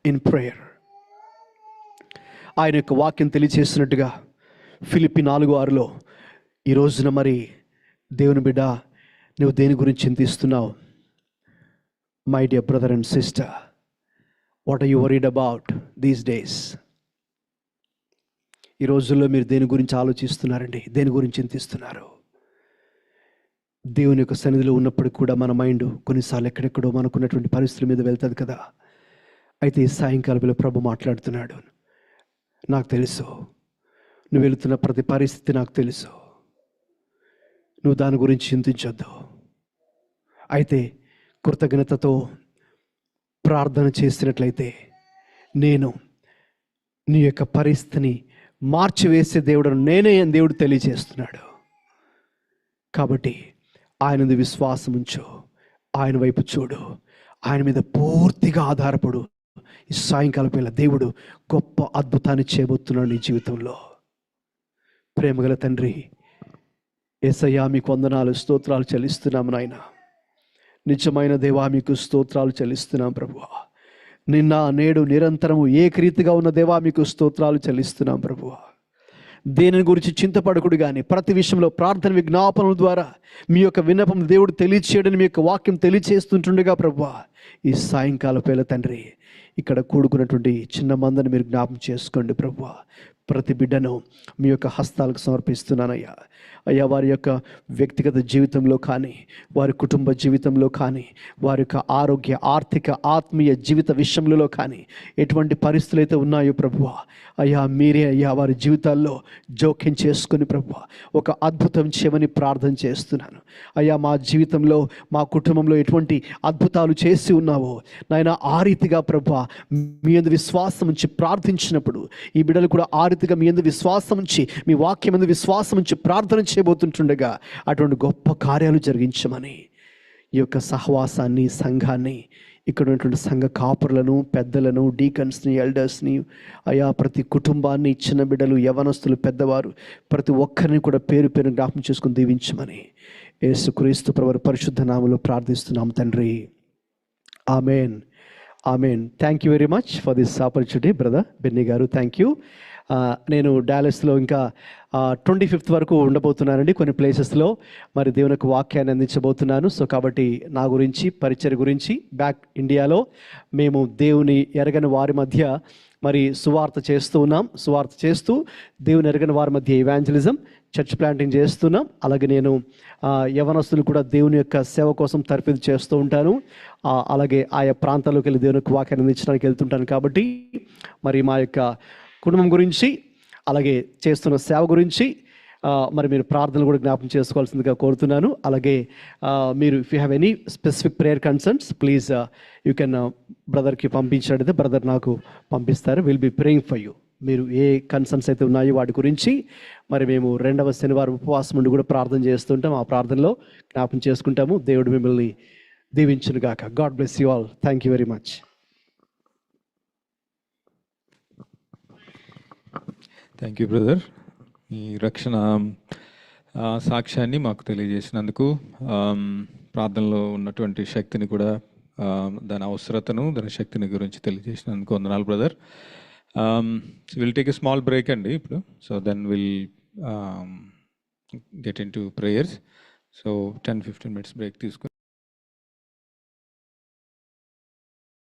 in prayer. ఆయన యొక్క వాక్యం తెలియచేసినట్టుగా ఫిలిప్పి 4:6లో ఈ రోజున మరి దేవుని బిడ్డ నువ్వు దేని గురించి చింతిస్తున్నావు? My dear brother and sister, what are you worried about these days? ఈ రోజుల్లో మీరు దేని గురించి ఆలోచిస్తున్నారండి? దేని గురించి చింతిస్తున్నారు? దేవుని యొక్క సన్నిధిలో ఉన్నప్పుడు కూడా మన మైండ్ కొన్నిసార్లు ఎక్కడెక్కడో మనకున్నటువంటి పరిస్థితుల మీద వెళ్తుంది కదా. అయితే ఈ సాయంకాలంలో ప్రభు మాట్లాడుతున్నాడు. నాకు తెలుసు, నువ్వు వెళుతున్న ప్రతి పరిస్థితి నాకు తెలుసు, నువ్వు దాని గురించి చింతించొద్దు. అయితే కృతజ్ఞతతో ప్రార్థన చేసినట్లయితే నేను నీ యొక్క పరిస్థితిని మార్చివేసే దేవుడు నేనే అని దేవుడు తెలియజేస్తున్నాడు. కాబట్టి ఆయన మీద విశ్వాసం ఉంచు, ఆయన వైపు చూడు, ఆయన మీద పూర్తిగా ఆధారపడు. ఈ సాయంకాలం వేళ దేవుడు గొప్ప అద్భుతాన్ని చేయబోతున్నాడు నీ జీవితంలో. ప్రేమగల తండ్రి యేసయ్యా, మీకు వందనాలు, స్తోత్రాలు చెల్లిస్తున్నాము నాయన. నిజమైన దేవా, మీకు స్తోత్రాలు చెల్లిస్తున్నాం ప్రభువా. నిన్న నేడు నిరంతరము ఏకరీతిగా ఉన్న దేవా, మీకు స్తోత్రాలు చెల్లిస్తున్నాం ప్రభువా. దేని గురించి చింతపడకుడు కానీ ప్రతి విషయంలో ప్రార్థన విజ్ఞాపనల ద్వారా మీ యొక్క విన్నపం దేవుడు తెలియచేయడని మీ యొక్క వాక్యం తెలియచేస్తుంటుండగా ప్రభువా, ఈ సాయంకాల వేళ తండ్రి ఇక్కడ కూడుకున్నటువంటి చిన్న మందని మీరు జ్ఞాపం చేసుకోండి ప్రభువా. ప్రతి బిడ్డను మీ యొక్క హస్తాలకు సమర్పిస్తున్నానయ్యా. అయ్యా, వారి యొక్క వ్యక్తిగత జీవితంలో కానీ, వారి కుటుంబ జీవితంలో కానీ, వారి యొక్క ఆరోగ్య, ఆర్థిక, ఆత్మీయ జీవిత విషయంలో కానీ ఎటువంటి పరిస్థితులు అయితే ఉన్నాయో ప్రభువా, అయ్యా మీరే అయ్యా వారి జీవితాల్లో జోక్యం చేసుకుని ప్రభువా ఒక అద్భుతం చేయమని ప్రార్థన చేస్తున్నాను. అయ్యా, మా జీవితంలో, మా కుటుంబంలో ఎటువంటి అద్భుతాలు చేసి ఉన్నావో నాయన, ఆ రీతిగా ప్రభువా మీ యందు విశ్వాసం ఉంచి ప్రార్థించినప్పుడు ఈ బిడ్డలు కూడా ఆ రీతిగా మీ యందు విశ్వాసం ఉంచి, మీ వాక్యం యందు విశ్వాసం ఉంచి ప్రార్థన చేయబోతుంటుండగా అటువంటి గొప్ప కార్యాలు జరిగించమని ఈ యొక్క సహవాసాన్ని, సంఘాన్ని, ఇక్కడ ఉన్నటువంటి సంఘ కాపురులను, పెద్దలను, డీకన్స్ని, ఎల్డర్స్ని, అయా ప్రతి కుటుంబాన్ని, చిన్న బిడ్డలు, యవనస్తులు, పెద్దవారు ప్రతి ఒక్కరిని కూడా పేరు పేరు జ్ఞాపకం చేసుకుని దీవించమని యేసుక్రీస్తు ప్రభువు పరిశుద్ధ నామములో ప్రార్థిస్తున్నాం తండ్రి. Amen. Amen. Thank you very much for this opportunity brother Benny గారు. Thank you. నేను డాలస్లో ఇంకా 25th వరకు ఉండబోతున్నానండి. కొన్ని ప్లేసెస్లో మరి దేవునికి వాక్యాన్ని అందించబోతున్నాను. సో కాబట్టి నా గురించి, పరిచర్య గురించి, బ్యాక్ ఇండియాలో మేము దేవుని ఎరగని వారి మధ్య మరి సువార్త చేస్తూ ఉన్నాం. సువార్త చేస్తూ దేవుని ఎరగని వారి మధ్య ఇవాంజలిజం, చర్చ్ ప్లాంటింగ్ చేస్తున్నాం. అలాగే నేను యవనస్తులు కూడా దేవుని యొక్క సేవ కోసం తర్ఫీదు చేస్తూ ఉంటాను. అలాగే ఆయా ప్రాంతాల్లోకి వెళ్ళి దేవునికి వాక్యాన్ని అందించడానికి వెళ్తుంటాను. కాబట్టి మరి మా యొక్క కుటుంబం గురించి, అలాగే చేస్తున్న సేవ గురించి మరి మీరు ప్రార్థనలు కూడా జ్ఞాపకం చేసుకోవాల్సిందిగా కోరుతున్నాను. అలాగే మీరు if you have any specific prayer concerns please you can బ్రదర్కి పంపించినట్టయితే బ్రదర్ నాకు పంపిస్తారు. Will be praying for you. మీరు ఏ కన్సర్న్స్ అయితే ఉన్నాయో వాటి గురించి మరి మేము 2వ శనివారం ఉపవాసం ఉండి కూడా ప్రార్థన చేస్తుంటాం. ఆ ప్రార్థనలో జ్ఞాపకం చేసుకుంటాము. దేవుడు మిమ్మల్ని దీవించును గాక. God bless you all. Thank you very much. Thank you brother. ఈ రక్షణ సాక్ష్యాన్ని మాకు తెలియజేసినందుకు, ప్రార్థనలో ఉన్నటువంటి శక్తిని కూడా, దాని అవసరతను, దాని శక్తిని గురించి తెలియజేసినందుకు వందనాలు brother. Will take a small break అండి ఇప్పుడు. So then will get into prayers. సో 10-15 minutes బ్రేక్ తీసుకుని